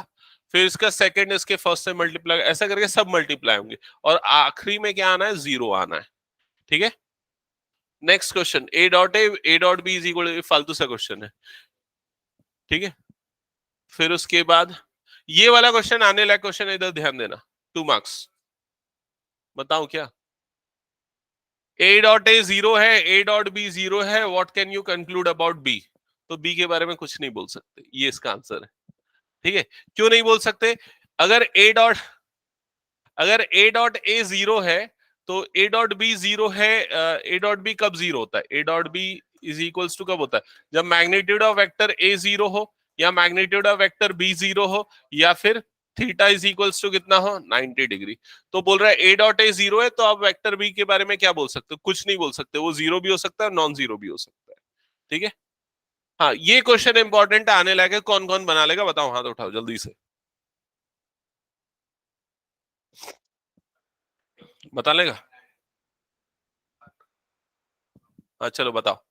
फिर इसका सेकंड इसके फर्स्ट से मल्टीप्लाई, ऐसा करके सब मल्टीप्लाई होंगे, और आखिरी में क्या आना है, 0 आना है। ठीक है, next question, A dot B is equal, फालतू सा क्वेश्चन है। ठीक है, फिर उसके बाद ये वाला क्वेश्चन आने लायक क्वेश्चन है, इधर ध्यान देना, 2 मार्क्स। बताओ क्या, ए डॉट ए 0 है, ए डॉट बी 0 है, what can you conclude about B. तो बी के बारे में कुछ नहीं बोल सकते, ये इसका आंसर है। ठीक है, क्यों नहीं बोल सकते, अगर ए डॉट ए 0 है तो ए डॉट बी 0 है। ए डॉट बी कब 0 होता है, A dot B is equals to कब होता है, जब मैग्नीट्यूड ऑफ वेक्टर ए 0 हो, या मैग्नीट्यूड ऑफ वेक्टर बी 0 हो, या फिर थीटा इज इक्वल्स टू कितना हो, 90 डिग्री। तो बोल रहा है ए डॉट ए 0 है, तो आप वेक्टर बी के बारे में क्या बोल सकते हो, कुछ नहीं बोल सकते, वो 0 भी हो सकता है, नॉन 0 भी हो सकता है। ठीक है, हाँ ये क्वेश्चन इंपॉर्टेंट आने लगे, कौन कौन बना लेगा बताओ, हाथ उठाओ जल्दी से, बता लेगा। हाँ चलो बताओ,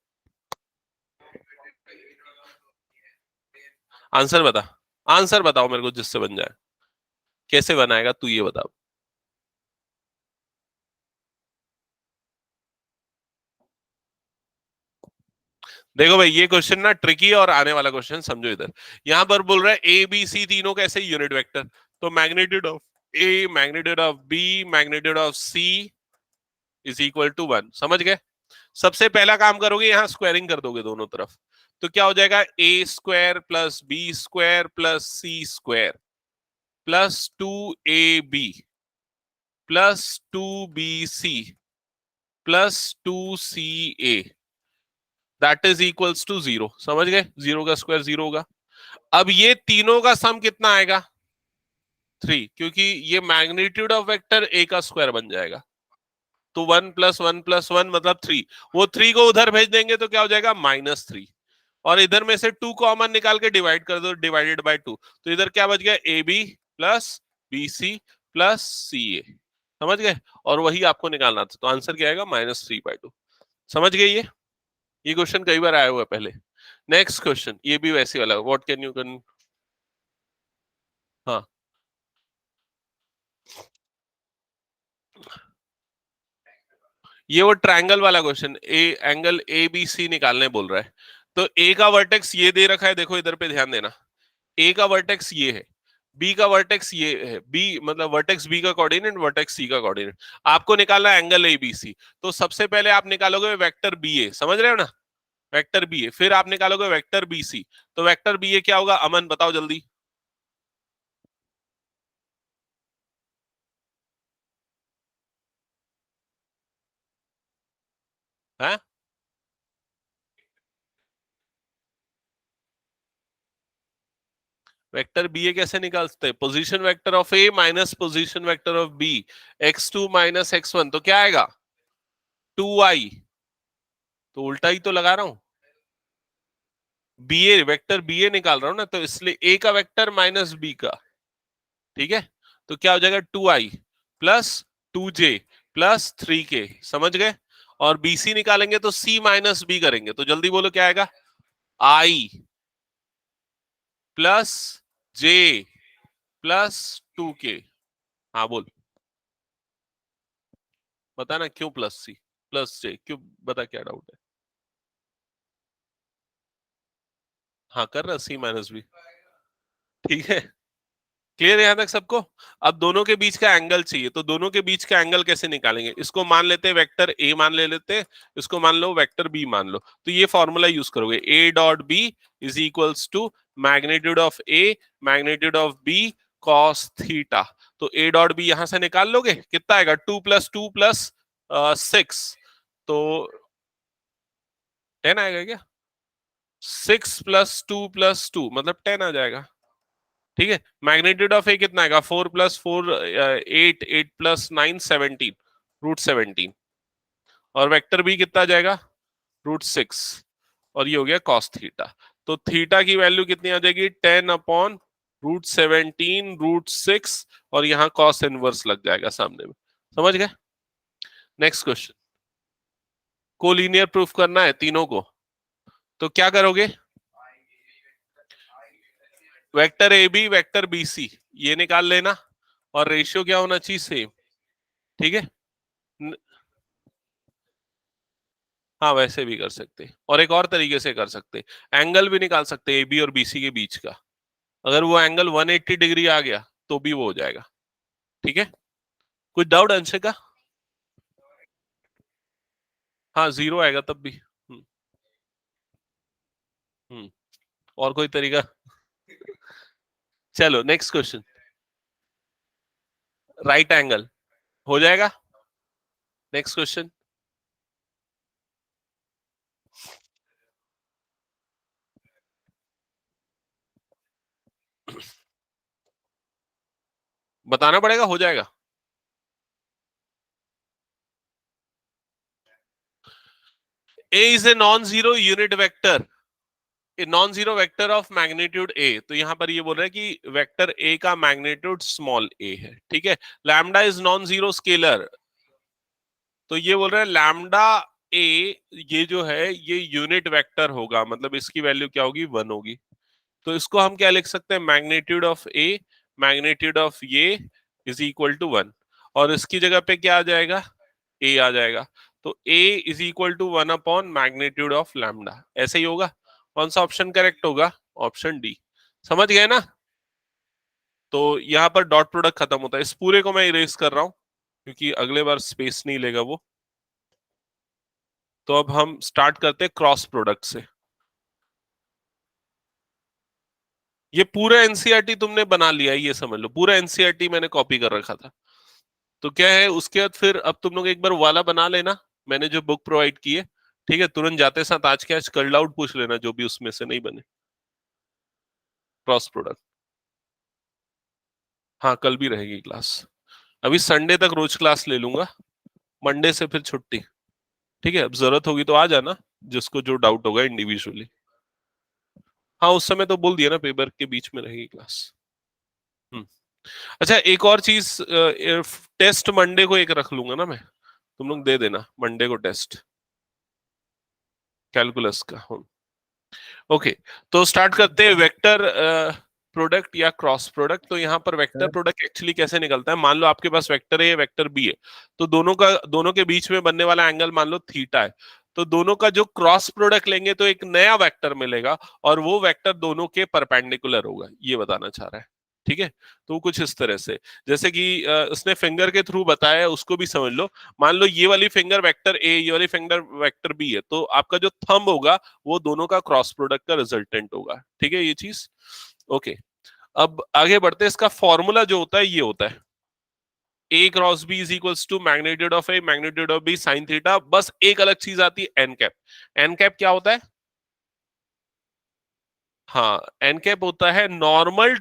आंसर बता, आंसर बताओ मेरे को जिससे बन जाए, कैसे बनाएगा तू ये बता। देखो भाई ये क्वेश्चन ना ट्रिकी और आने वाला क्वेश्चन, समझो इधर, यहां पर बोल रहा है ए बी सी तीनों कैसे यूनिट वेक्टर, तो magnitude of A magnitude of B magnitude of C is equal to 1। समझ गए? सबसे पहला काम करोगे, यहां स्क्वायरिंग कर दोगे दोनों तरफ, तो क्या हो जाएगा, A square plus B square plus C square plus 2ab plus 2bc plus 2ca that is equals to 0। समझ गए? 0 का स्क्वायर 0 होगा। अब ये तीनों का सम कितना आएगा? 3, क्योंकि ये मैग्नीट्यूड ऑफ वेक्टर ए का स्क्वायर बन जाएगा। तो 1 + 1 + 1 मतलब 3। वो 3 को उधर भेज देंगे तो क्या हो जाएगा, -3। और इधर में से 2 कॉमन निकाल के डिवाइड कर दो, डिवाइडेड बाय 2, तो इधर क्या बच गया, A B plus B C plus C A. समझ गए? और वही आपको निकालना था, तो आंसर क्या आएगा, -3/2। समझ गए? ये क्वेश्चन कई बार आया हुआ है पहले। नेक्स्ट क्वेश्चन, ये भी वैसे वाला, व्हाट कैन यू कैन। हाँ, ये वो ट्रायंगल वाला क्वेश्चन, A angle A B C निकालने बोल रहा है। तो ए का वर्टेक्स ये दे रखा है, देखो इधर पे ध्यान देना। ए का वर्टेक्स ये है, बी का वर्टेक्स ये है, बी मतलब वर्टेक्स बी का कोऑर्डिनेट, वर्टेक्स सी का कोऑर्डिनेट। आपको निकालना है एंगल ए बी सी। तो सबसे पहले आप निकालोगे वेक्टर बी ए, समझ रहे हो ना, वेक्टर बी ए, फिर आप निकालोगे वेक्टर बी सी। तो वेक्टर बी ए क्या होगा, अमन बताओ जल्दी। है वेक्टर बी ए कैसे निकालते हैं, position vector of A minus position vector of B, x2 minus x1, तो क्या आएगा, 2i। तो उल्टा ही तो लगा रहा हूं, बी ए वेक्टर बी ए निकाल रहा हूं ना, तो इसलिए ए का वेक्टर माइनस बी का। ठीक है? तो क्या हो जाएगा, 2i plus 2j plus 3k। समझ गए? और बीसी निकालेंगे तो c माइनस बी करेंगे, तो जल्दी बोलो क्या आएगा, i plus j plus 2k। हाँ बोल, बता ना क्यों प्लस सी प्लस जे क्यों, बता क्या डाउट है। हाँ कर रहा, सी माइनस बी। ठीक है, क्लियर यहां तक सबको? अब दोनों के बीच का एंगल चाहिए, तो दोनों के बीच का एंगल कैसे निकालेंगे, इसको मान लेते हैं वेक्टर ए मान ले लेते हैं, इसको मान लो वेक्टर बी मान लो, तो ये फॉर्मूला यूज करोगे, A dot B is equals to magnitude of A magnitude of B cos theta. तो ए डॉट बी यहां से निकाल लोगे, कितना आएगा, 2 + 2 + 6, तो 10 आएगा क्या, 6 + 2 + 2 मतलब 10 आ जाएगा। ठीक है, मैग्नीट्यूड ऑफ ए कितना आएगा, 4 + 4 8, 8 + 9 17, √17। और वेक्टर बी कितना आ जाएगा, √6। और ये हो गया कॉस थीटा। तो थीटा की वैल्यू कितनी आ जाएगी, 10/√17 √6, और यहाँ कॉस इनवर्स लग जाएगा सामने में। समझ गए? नेक्स्ट क्वेश्चन, कोलिनियर प्रूफ करना है तीनों को, तो क्या करोगे, vector A B vector B C ये निकाल लेना, और रेशियो क्या होना चाहिए, सेम। ठीक है, हाँ वैसे भी कर सकते हैं, और एक और तरीके से कर सकते हैं, एंगल भी निकाल सकते हैं ए बी और बी सी के बीच का। अगर वो एंगल 180 डिग्री आ गया तो भी वो हो जाएगा। ठीक है, कुछ डाउट अंश का? हाँ 0 आएगा तब भी। हम्म, और कोई तरीका? चलो नेक्स्ट क्वेश्चन, राइट एंगल हो जाएगा। नेक्स्ट क्वेश्चन, बताना पड़ेगा, हो जाएगा। A is a non zero unit vector, a non zero vector of magnitude A. तो यहां पर ये बोल रहा है कि वेक्टर ए का मैग्नीट्यूड स्मॉल ए है। ठीक है, lambda is non zero scalar, तो ये बोल रहा है लैम्डा ए ये जो है ये यूनिट वेक्टर होगा, मतलब इसकी वैल्यू क्या होगी, 1 होगी। तो इसको हम क्या लिख सकते हैं, magnitude of A magnitude of ये इज इक्वल टू 1, और इसकी जगह पे क्या आ जाएगा, ए आ जाएगा। तो A is equal to 1 upon magnitude of lambda, ऐसे ही होगा। कौन सा ऑप्शन करेक्ट होगा, ऑप्शन डी। समझ गए ना? तो यहाँ पर डॉट प्रोडक्ट खत्म होता है। इस पूरे को मैं इरेज कर रहा हूं क्योंकि अगले बार स्पेस नहीं लेगा वो। तो अब हम स्टार्ट करते हैं क्रॉस प्रोडक्ट से। ये पूरा एनसीईआरटी तुमने बना लिया है, ये समझ लो पूरा एनसीईआरटी मैंने कॉपी कर रखा था। तो क्या है उसके बाद फिर अब तुम लोग एक बार वाला बना लेना, मैंने जो बुक प्रोवाइड की है। ठीक है, तुरंत जाते साथ आज के आज कर्ल्ड आउट पूछ लेना जो भी उसमें से नहीं बने क्रॉस प्रोडक्ट। हाँ कल भी रहेगी क्लास, अभी संडे तक रोज क्लास ले लूंगा, मंडे से फिर छुट्टी। ठीक है, अब जरूरत होगी तो आ जाना, जिसको जो डाउट होगा इंडिविजुअली। हाँ उस समय तो बोल दिया ना, पेपर के बीच में रहेगी क्लास। हम्म। अच्छा एक और चीज, टेस्ट मंडे को एक रख लूंगा ना मैं, तुम लोग दे देना मंडे को टेस्ट कैलकुलस का। ओके, तो स्टार्ट करते हैं वेक्टर प्रोडक्ट या क्रॉस प्रोडक्ट। तो यहाँ पर वेक्टर प्रोडक्ट एक्चुअली कैसे निकलता है, मान लो आपके पास वेक्टर ए वेक्टर बी है, तो दोनों के बीच में बनने वाला एंगल मान लो थीटा है। तो दोनों का जो क्रॉस प्रोडक्ट लेंगे तो एक नया वेक्टर मिलेगा, और वो वेक्टर दोनों के परपेंडिकुलर होगा, ये बताना चाह रहा है। ठीक है, तो कुछ इस तरह से, जैसे कि उसने फिंगर के थ्रू बताया है, उसको भी समझ लो। मान लो ये वाली फिंगर वेक्टर ए, ये वाली फिंगर वेक्टर बी है, तो आपका जो थंब होगा वो दोनों का क्रॉस प्रोडक्ट का रिजल्टेंट होगा। ठीक है ये चीज। ओके, अब आगे बढ़ते हैं। इसका फॉर्मूला जो होता है ये होता है a cross b is equals to magnitude of a magnitude of b sine theta. बस एक अलग चीज आती है एन कैप। एन कैप क्या होता है? हाँ एन कैप होता है normal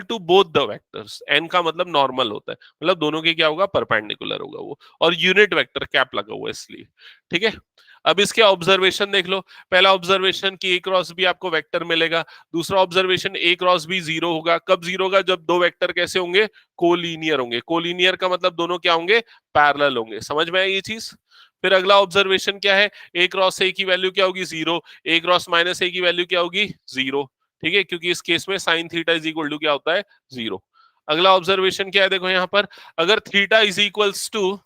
to both the vectors. N का मतलब नॉर्मल होता है, मतलब दोनों के क्या होगा, परपेंडिकुलर होगा वो, और यूनिट वेक्टर कैप लगा हुआ है इसलिए। ठीक है, अब इसके ऑब्जर्वेशन देख लो। पहला ऑब्जर्वेशन कि ए क्रॉस बी आपको वेक्टर मिलेगा। दूसरा ऑब्जर्वेशन ए क्रॉस बी जीरो होगा। कब जीरो होगा? जब दो वेक्टर कैसे होंगे, कोलीनियर होंगे। कोलीनियर का मतलब दोनों क्या होंगे, पैरेलल होंगे। समझ में आई ये चीज? फिर अगला ऑब्जर्वेशन क्या है, ए क्रॉस ए की वैल्यू क्या होगी, जीरो। ए क्रॉस माइनस ए की वैल्यू क्या होगी, जीरो। ठीक है, क्योंकि इस केस में sine theta is equal to क्या होता है, जीरो। अगला ऑब्जर्वेशन क्या है, देखो यहाँ पर, अगर theta is equals to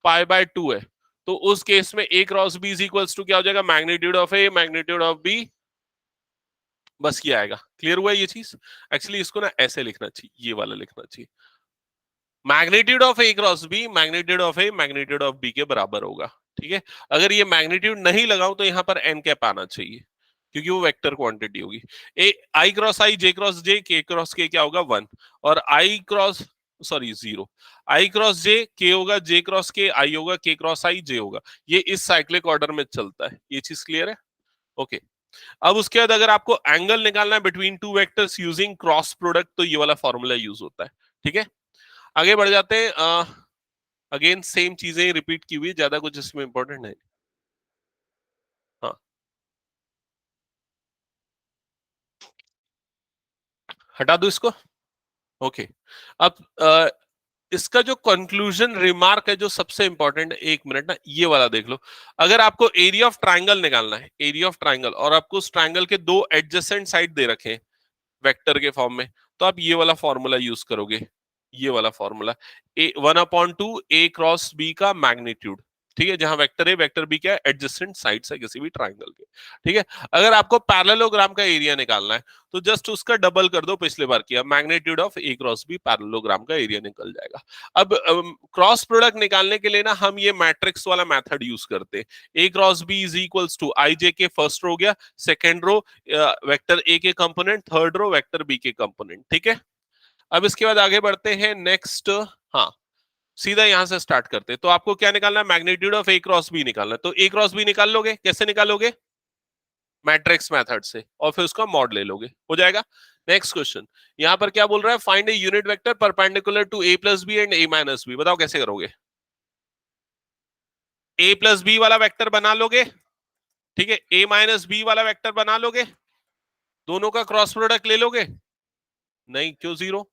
pi by two है, तो उस केस में A cross B is equals to क्या हो जाएगा, magnitude of A magnitude of B. बस ये आएगा। क्लियर हुआ ये चीज? एक्चुअली इसको ना ऐसे लिखना चाहिए, ये वाला लिखना चाहिए, magnitude of A cross B magnitude of A magnitude of B के बराबर होगा। ठीक है, अगर ये मैग्नीट्यूड नहीं लगाऊं तो यहाँ पर एन कैप आना चाहिए, क्योंकि वो वेक्टर क्वांटिटी होगी। ए आई क्रॉस आई जे क्रॉस जे के क्रॉस के क्या होगा, वन। और आई क्रॉस, सॉरी जीरो। आई क्रॉस जे के होगा, जे क्रॉस के आई होगा, के क्रॉस आई जे होगा। ये इस साइक्लिक ऑर्डर में चलता है। ये चीज क्लियर है? ओके, अब उसके बाद अगर आपको एंगल निकालना है between two vectors using cross product, तो ये वाला फॉर्मूला यूज होता है। ठीक है, आगे बढ़ जाते हैं। अगेन सेम चीजें रिपीट की हुई, ज्यादा कुछ इसमें इंपॉर्टेंट है। हाँ हटा दो इसको। ओके, अब इसका जो कंक्लूजन रिमार्क है जो सबसे इंपॉर्टेंट है, एक मिनट ना ये वाला देख लो। अगर आपको एरिया ऑफ ट्राइंगल निकालना है, एरिया ऑफ ट्राइंगल, और आपको उस ट्राइंगल के दो एडजेसेंट साइड दे रखे हैं वेक्टर के फॉर्म में, तो आप ये वाला फॉर्मूला यूज करोगे। ये वाला फॉर्मूला, ए वन अपॉन टू ए क्रॉस बी का मैग्नीट्यूड। ठीक है, जहां वेक्टर ए वेक्टर बी क्या है, एडजेसेंट साइड्स है किसी भी ट्राइंगल के। ठीक है, अगर आपको पैरेललोग्राम का एरिया निकालना है, तो जस्ट उसका डबल कर दो, पिछले बार किया, magnitude of A cross B, parallelogram का एरिया निकल जाएगा। अब क्रॉस प्रोडक्ट निकालने के लिए ना हम ये मैट्रिक्स वाला मेथड यूज करते हैं। A cross B is equals to I J K first row गया, सेकेंड रो वेक्टर ए के component, third row vector B के कंपोनेंट। ठीक है, अब इसके बाद आगे बढ़ते हैं नेक्स्ट। हाँ सीधा यहां से स्टार्ट करते हैं। तो आपको क्या निकालना है, magnitude of A cross B निकालना है। तो ए क्रॉस बी निकाल लोगे, कैसे निकालोगे, मैट्रिक्स मेथड से, और फिर उसका मॉड ले लोगे, हो जाएगा। नेक्स्ट क्वेश्चन, यहां पर क्या बोल रहा है, find a unit vector perpendicular to A plus B and A minus B. बताओ कैसे करोगे, ए प्लस बी वाला वेक्टर बना लोगे, ठीक है, ए माइनस बी वाला वेक्टर बना लोगे, दोनों का क्रॉस प्रोडक्ट ले लोगे। नहीं, क्यों जीरो?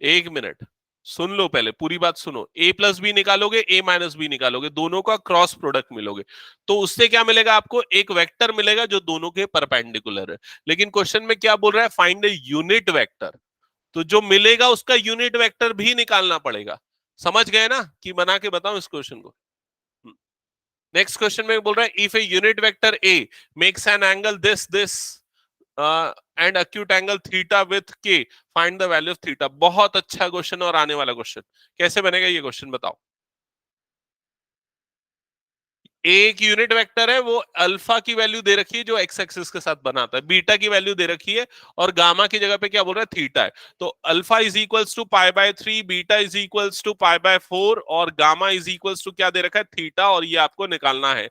एक मिनट सुन लो, पहले पूरी बात सुनो। ए प्लस बी निकालोगे, ए माइनस बी निकालोगे, दोनों का क्रॉस प्रोडक्ट मिलोगे, तो उससे क्या मिलेगा आपको, एक वेक्टर मिलेगा जो दोनों के परपेंडिकुलर है। लेकिन क्वेश्चन में क्या बोल रहा है, फाइंड ए यूनिट वेक्टर। तो जो मिलेगा उसका यूनिट वेक्टर भी निकालना पड़ेगा। समझ गए ना, कि बना के बताऊं इस क्वेश्चन को? नेक्स्ट क्वेश्चन में बोल रहा है, if a unit vector A makes an angle this this and acute angle theta with K, find the value of theta. बहुत अच्छा क्वेश्चन और आने वाला क्वेश्चन। कैसे बनेगा ये क्वेश्चन बताओ। एक यूनिट वेक्टर है, वो अल्फा की वैल्यू दे रखी है जो एक्स एक्सिस के साथ बनाता है, बीटा की वैल्यू दे रखी है, और गामा की जगह पे क्या बोल रहा है, थीटा है। तो alpha is equals to π/3, beta is equals to π/4, और गामा इज इक्वल्स टू क्या दे रखा है, थीटा, और ये आपको निकालना है।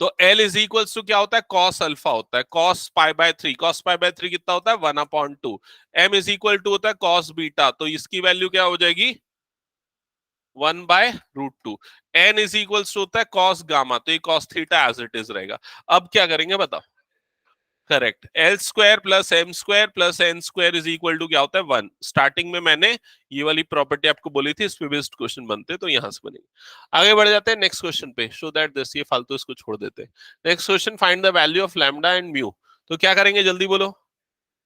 तो L इज इक्वल्स टू क्या होता है, कॉस अल्फा होता है, कॉस π/3, कॉस π/3 कितना होता है, 1/2। M इज इक्वल टू होता है कॉस बीटा, तो इसकी वैल्यू क्या हो जाएगी, 1/√2। N इज इक्वल्स टू होता है कॉस गामा, तो ये cos theta as it is रहेगा। अब क्या करेंगे बताओ। Correct, L square plus M square plus N square is equal to क्या होता है, 1। स्टार्टिंग में मैंने ये वाली प्रॉपर्टी आपको बोली थी, इस पे बेस्ड क्वेश्चन बनते, तो यहां से बनेंगे। आगे बढ़ जाते हैं नेक्स्ट क्वेश्चन पे, सो दैट दिस, ये फालतू इसको छोड़ देते हैं। Next question, find the value of lambda and mu. तो क्या करेंगे जल्दी बोलो।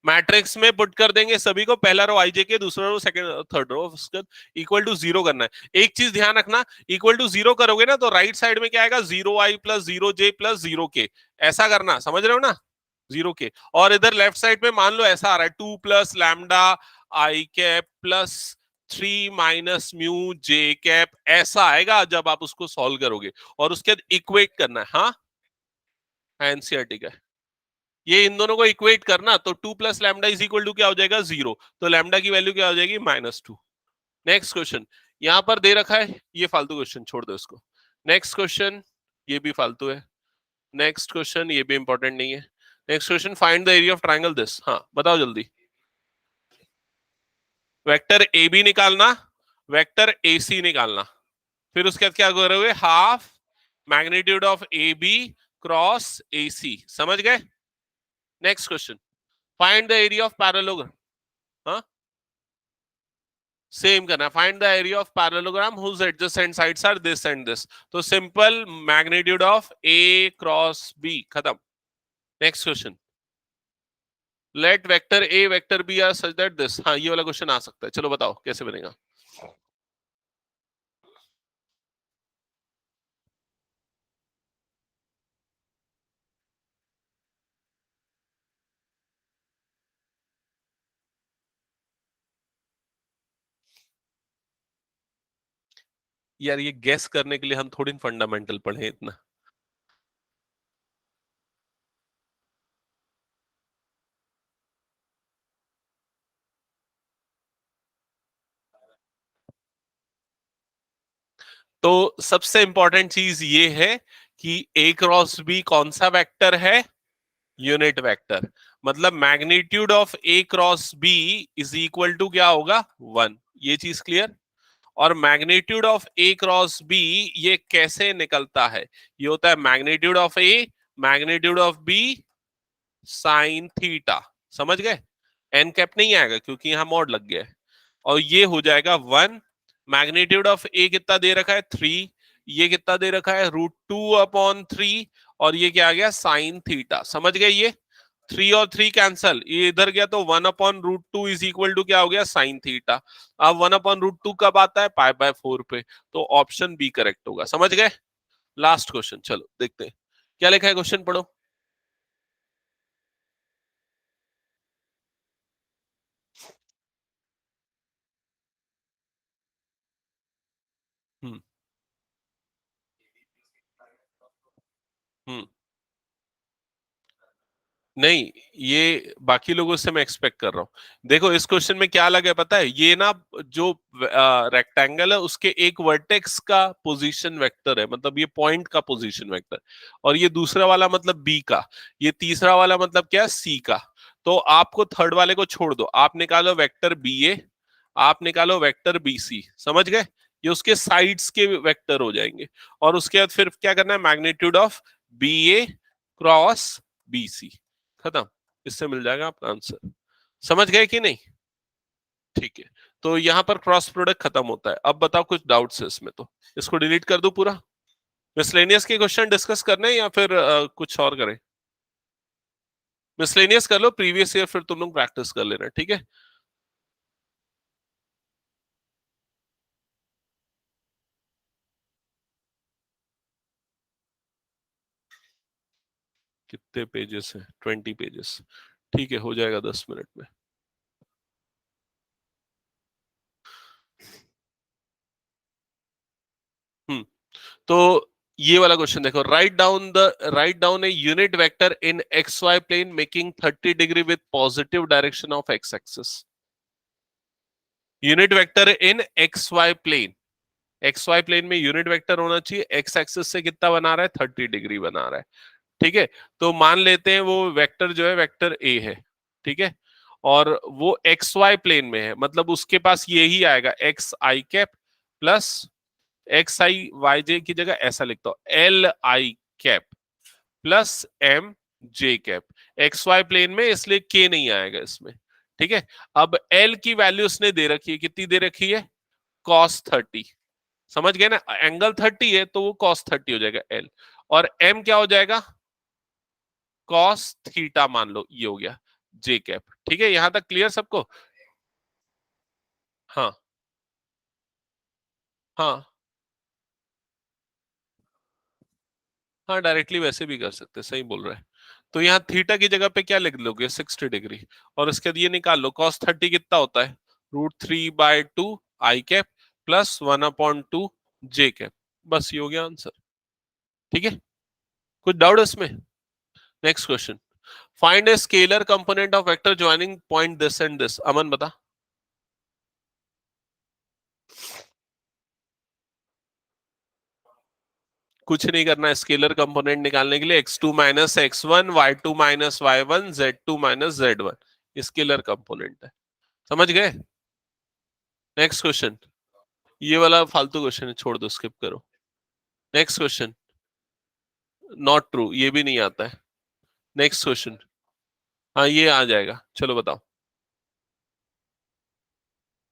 मैट्रिक्स में पुट कर देंगे सभी को, पहला रो आई जे के, दूसरा रो सेकंड, थर्ड रो, उसके इक्वल टू जीरो करना है। एक चीज ध्यान रखना, इक्वल टू जीरो करोगे ना तो राइट साइड में क्या आएगा, 0i plus 0j plus 0k, ऐसा करना, समझ रहे हो ना, 0k। और इधर लेफ्ट साइड में मान लो ऐसा आ रहा है, 2 प्लस लैम्डा आई कैप प्लस 3 माइनस म्यू जे कैप, ऐसा आएगा जब आप उसको सॉल्व करोगे, और उसके बाद इक्वेट करना है। हाँ, एनसीईआरटी का है। ये इन दोनों को इक्वेट करना, तो 2 plus lambda is equal to क्या हो जाएगा, 0, तो लैम्डा की वैल्यू क्या हो जाएगी, -2। नेक्स्ट क्वेश्चन, यहां पर दे रखा है, ये फालतू क्वेश्चन छोड़ दो इसको। नेक्स्ट क्वेश्चन, ये भी फालतू है। नेक्स्ट क्वेश्चन, ये भी इंपॉर्टेंट नहीं है। Next question, find the area of triangle this. हाँ बताओ जल्दी। वेक्टर ए बी निकालना, वेक्टर ए सी निकालना, फिर उसके बाद क्या करोगे, half magnitude of A B cross A C. समझ गए। Next question, find the area of parallelogram. हाँ, सेम करना, find the area of parallelogram whose adjacent sides are this and this. तो simple magnitude of A cross B, खत्म। Next question, late vector A vector B are such that this. हाँ, ये वाला question आ सकता है, चलो बताओ कैसे बनेगा। यार ये गेस करने के लिए हम थोड़ी फंडामेंटल पढ़े इतना। तो सबसे इंपॉर्टेंट चीज ये है कि ए क्रॉस बी कौन सा वेक्टर है, यूनिट वेक्टर। मतलब magnitude of A cross B is equal to क्या होगा, 1। ये चीज क्लियर। और magnitude of A cross B ये कैसे निकलता है, ये होता है magnitude of A magnitude of B sine theta. समझ गए। एन कैप नहीं आएगा क्योंकि यहां मॉड लग गया है, और ये हो जाएगा 1। मैग्नीट्यूड ऑफ ए कितना दे रखा है, 3, ये कितना दे रखा है, √2/3, और ये क्या आ गया, साइन थीटा। समझ गए। ये 3 और 3 कैंसल, ये इधर गया, तो 1/√2 इज इक्वल टू क्या हो गया, साइन थीटा। अब 1/√2 कब आता है, π/4 पे, तो ऑप्शन बी करेक्ट होगा। समझ गए। लास्ट क्वेश्चन, चलो देखते हैं क्या लिखा है, क्वेश्चन पढ़ो। हम्म। हम्म। नहीं, ये बाकी लोगों से मैं एक्सपेक्ट कर रहा हूं। देखो इस क्वेश्चन में क्या लगा है पता है, ये ना जो रेक्टेंगल है उसके एक वर्टेक्स का पोजीशन वेक्टर है, मतलब ये पॉइंट का पोजीशन वेक्टर, और ये दूसरा वाला मतलब बी का, ये तीसरा वाला मतलब क्या, सी का। तो आपको थर्ड वाले को छोड़ दो, आप निकालो वेक्टर बी ए, आप निकालो वेक्टर बी सी। समझ गए। ये उसके साइड्स के वेक्टर हो जाएंगे, और उसके बाद फिर क्या करना है, magnitude of B A cross B C, खत्म। इससे मिल जाएगा आपका आंसर। समझ गए कि नहीं। ठीक है, तो यहां पर क्रॉस प्रोडक्ट खत्म होता है। अब बताओ कुछ डाउट्स है इसमें, तो इसको डिलीट कर दो पूरा। मिसलेनियस के क्वेश्चन डिस्कस करने हैं या फिर कुछ और करें। मिसलेनियस कर लो प्रीवियस ईयर, फिर तुम लोग प्रैक्टिस कर लेना, ठीक है। कितने पेजेस हैं? 20 पेजेस। ठीक है, हो जाएगा 10 मिनट में। तो ये वाला क्वेश्चन देखो, write down a unit vector in X Y plane making 30 degree with positive direction of X axis. Unit vector in X Y plane, X Y plane में यूनिट वेक्टर होना चाहिए, एक्स एक्सिस से कितना बना रहा है? 30 degree बना रहा है। ठीक है, तो मान लेते हैं वो वेक्टर जो है वेक्टर ए है, ठीक है, और वो एक्स वाई प्लेन में है, मतलब उसके पास ये ही आएगा, X I cap plus X I Y J की जगह ऐसा लिखता हूं, L I cap plus M J cap. X Y plane में, इसलिए के नहीं आएगा इसमें। ठीक है, अब एल की वैल्यू उसने दे रखी है, कितनी दे रखी है? कॉस 30। समझ गए ना, एंगल 30 है तो वो कॉस 30 हो जाएगा एल, और एम क्या हो जाएगा? कॉस थीटा मान लो, ये हो गया जे कैप। ठीक है, यहां तक क्लियर सबको? हाँ हाँ हाँ, डायरेक्टली वैसे भी कर सकते, सही बोल रहे हैं। तो यहाँ थीटा की जगह पे क्या लिख लोगे? 60 डिग्री, और उसके बाद ये निकाल लो, कॉस 30 कितना होता है? √3/2 आई कैप प्लस 1/2 जे कैप। बस ये हो गया आंसर। ठीक है, कुछ डाउट इसमें? Next question, find a scalar component of vector joining point this and this. Aman बता। कुछ नहीं करना है, स्केलर कंपोनेंट निकालने के लिए x2 minus x1, y2 minus y1, z2 minus z1 scalar component है। समझ गए? नेक्स्ट क्वेश्चन, ये वाला फालतू क्वेश्चन है, छोड़ दो, स्किप करो। नेक्स्ट क्वेश्चन, नॉट ट्रू, ये भी नहीं आता है। नेक्स्ट क्वेश्चन, हाँ ये आ जाएगा, चलो बताओ।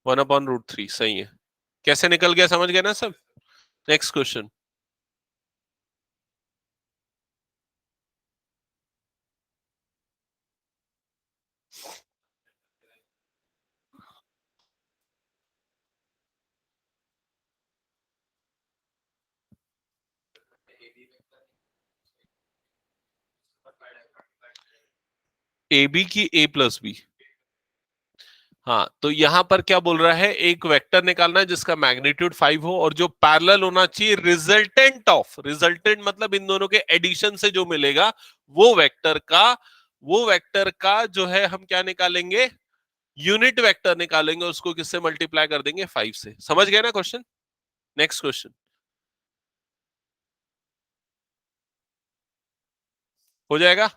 1/√3 सही है। कैसे निकल गया, समझ गए ना सब? नेक्स्ट क्वेश्चन, ए बी की a प्लस बी। हाँ, तो यहां पर क्या बोल रहा है? एक वेक्टर निकालना है जिसका मैग्नीट्यूड 5 हो और जो पैरेलल होना चाहिए रिजल्टेंट ऑफ, रिजल्टेंट मतलब इन दोनों के एडिशन से जो मिलेगा वो वेक्टर का जो है हम क्या निकालेंगे? यूनिट वेक्टर निकालेंगे, उसको किससे मल्टीप्लाई कर देंगे? 5 से। समझ गए ना क्वेश्चन? नेक्स्ट क्वेश्चन, हो जाएगा।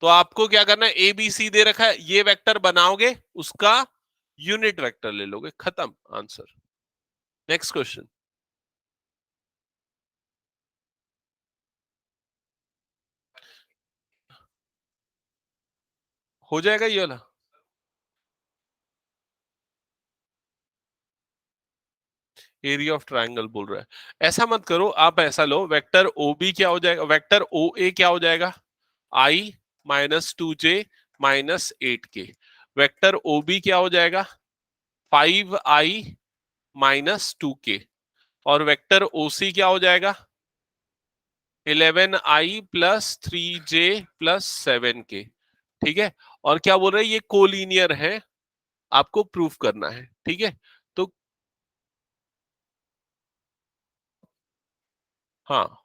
तो आपको क्या करना है? ए बी सी दे रखा है, ये वेक्टर बनाओगे, उसका यूनिट वेक्टर ले लोगे, खत्म आंसर। नेक्स्ट क्वेश्चन, हो जाएगा ये वाला। एरिया ऑफ ट्रायंगल बोल रहा है, ऐसा मत करो, आप ऐसा लो, वेक्टर ओ बी क्या हो जाएगा? वेक्टर ओ ए क्या हो जाएगा? I minus 2j minus 8k। Vector O B क्या हो जाएगा? 5i minus 2k। और वेक्टर ओ सी क्या हो जाएगा? 11i plus 3j plus 7k। ठीक है, और क्या बोल रहे हैं? ये कोलिनियर है, आपको प्रूफ करना है। ठीक है, तो हाँ,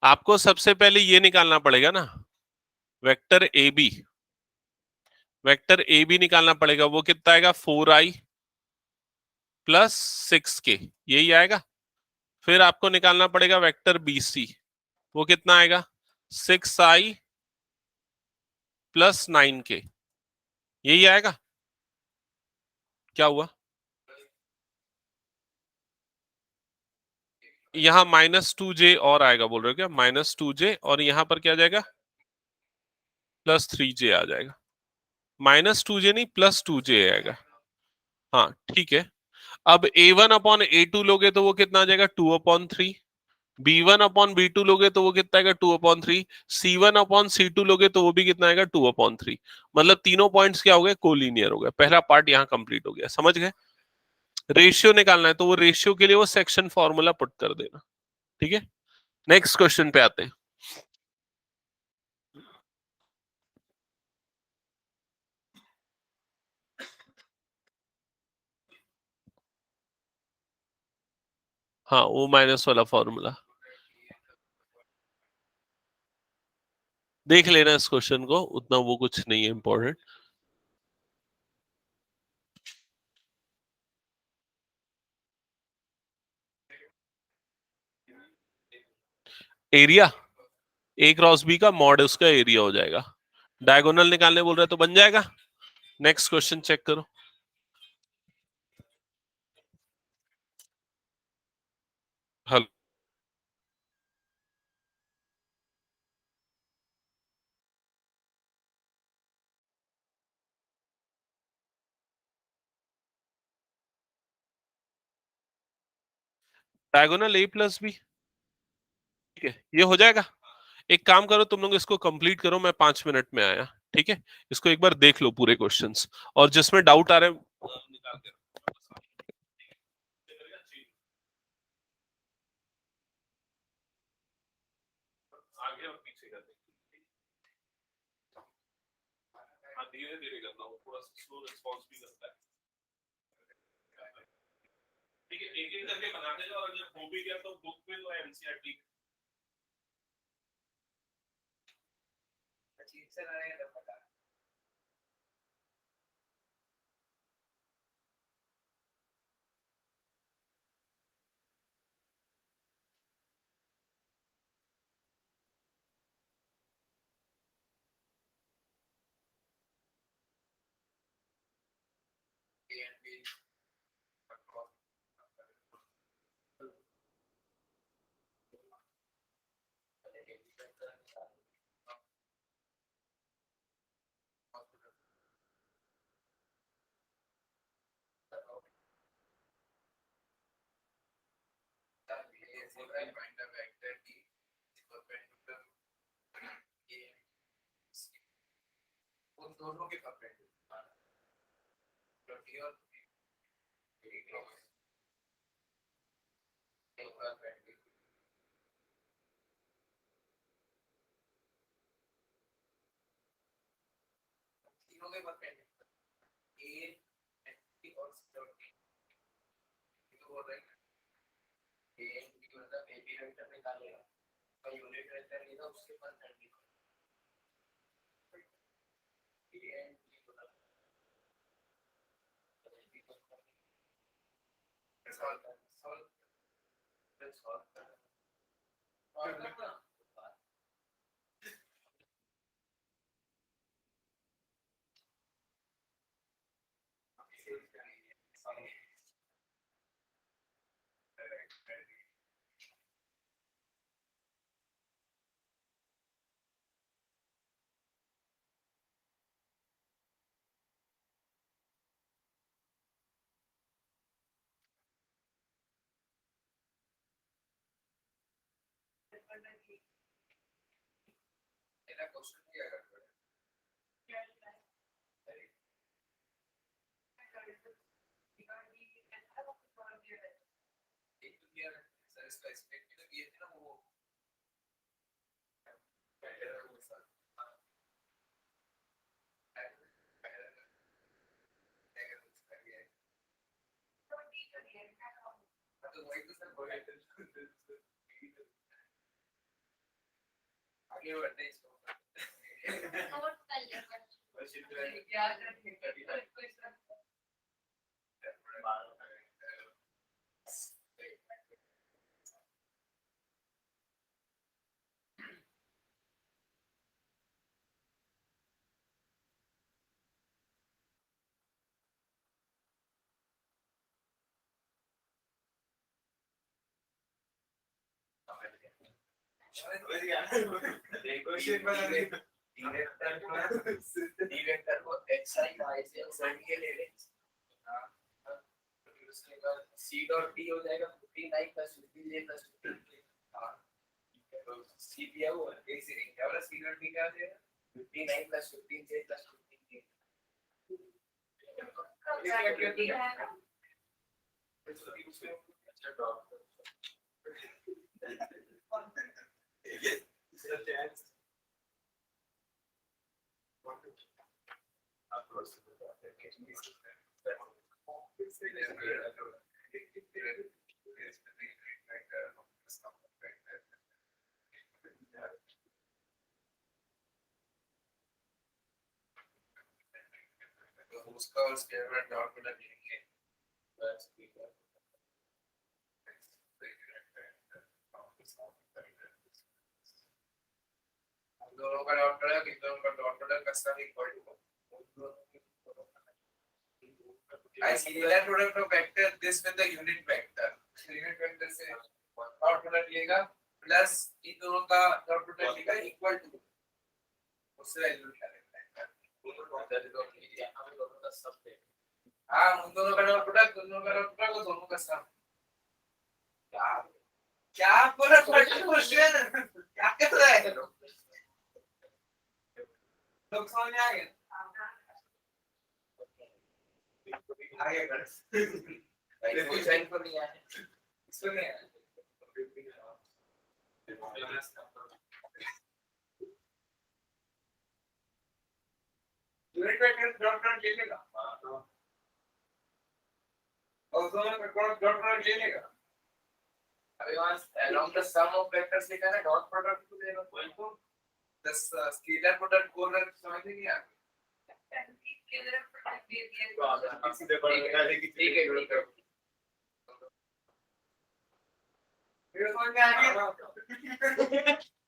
आपको सबसे पहले ये निकालना पड़ेगा ना, vector A B. Vector A B निकालना पड़ेगा, वो कितना आएगा? 4i प्लस 6k, यही आएगा। फिर आपको निकालना पड़ेगा वेक्टर बी सी, वो कितना आएगा? 6i प्लस 9k, यही आएगा। क्या हुआ? यहाँ -2j और आएगा बोल रहे हो क्या? -2j, और यहाँ पर क्या आ जाएगा? +3j आ जाएगा। -2j नहीं, +2j आएगा। हाँ ठीक है, अब a1/a2 लोगे तो वो कितना आ जाएगा? 2/3। B1/B2 लोगे तो वो कितना आएगा 2/3, C1/C2 लोगे तो वो भी कितना आएगा 2/3। मतलब तीनों पॉइंट्स क्या हो गए, कोलिनियर हो गए। पहला पार्ट यहाँ कंप्लीट हो गया, समझ गए। रेशियो निकालना है तो वो रेशियो के लिए वो सेक्शन फॉर्मूला पुट कर देना, ठीक है। नेक्स्ट क्वेश्चन पे आते हैं। हाँ, वो माइनस वाला फॉर्मूला देख लेना इस क्वेश्चन को, उतना वो कुछ नहीं है important. Area A cross B का मॉड उसका एरिया हो जाएगा। डायगोनल निकालने बोल रहे तो बन जाएगा। नेक्स्ट क्वेश्चन चेक करो। हल डायगोनल ए प्लस बी, ठीक है, ये हो जाएगा। एक काम करो, तुम लोग इसको कंप्लीट करो, मैं 5 मिनट में आया, ठीक है। इसको एक बार देख लो पूरे क्वेश्चंस, और जिसमें डाउट आ रहे हैं निकाल के रखो। आगे और पीछे कर देंगे, हाँ धीरे धीरे करना, वो थोड़ा स्लो रिस्पॉन्स भी करता है, ठीक है। एक एक करके बनाते जाओ, और जब हो भी गया तो बुक में तो एनसीईआरटी ठीक से रहेगा। उन दोनों के परपेंडिकुलर तीनों के परपेंडिकुलर ए बी और सी तो बोल रहे हैं ए बी मतलब ए बी वेक्टर निकालेगा तो यूनिट वेक्टर लेगा उसके परपेंडिकुलर ए एंड बी मतलब सॉल्व सॉल्व मेरा क्वेश्चन क्या करता है एक तो दिया सर इसका एक्सपेक्टेड दिए थे ना वो तो वही तो सर बोले आगे बढ़ते हैं इसको नोट कर ले क्या वेक्टर को xi y से z के ले लें उसके बाद c डॉट d हो जाएगा 15i + 15j + 15k दिया हुआ है एक सेकंड क्या वाला स्क्रीन पे क्या दिया 59 + 15 + 15 उसका और स्क्वायर में डॉट प्रोडक्ट लेंगे बस ठीक है दोनों का डॉट प्रोडक्ट इन दोनों का डॉट प्रोडक्ट का sum equal to I scalar product of vector this with the unit vector unit vector से डॉट प्रोडक्ट लेगा प्लस इन दोनों का डॉट प्रोडक्ट लेगा इक्वल टू उससे वैल्यू निकालेगा हाँ उन दोनों का डॉट प्रोडक्ट दोनों का सम क्या क्या पूरा क्वेश्चन क्या कर रहा है लोग समझ में आ गया आगे कर इसको ज्वाइन कर लिया है इसको नहीं है यूनिट वेक्टर डॉट प्रोडक्ट ले लेगा और दोनों का डॉट प्रोडक्ट ले लेगा अभी वहां along the sum of vectors लिखा है डॉट प्रोडक्ट को देगा कोई को the scalar product को समझ नहीं आ ठीक है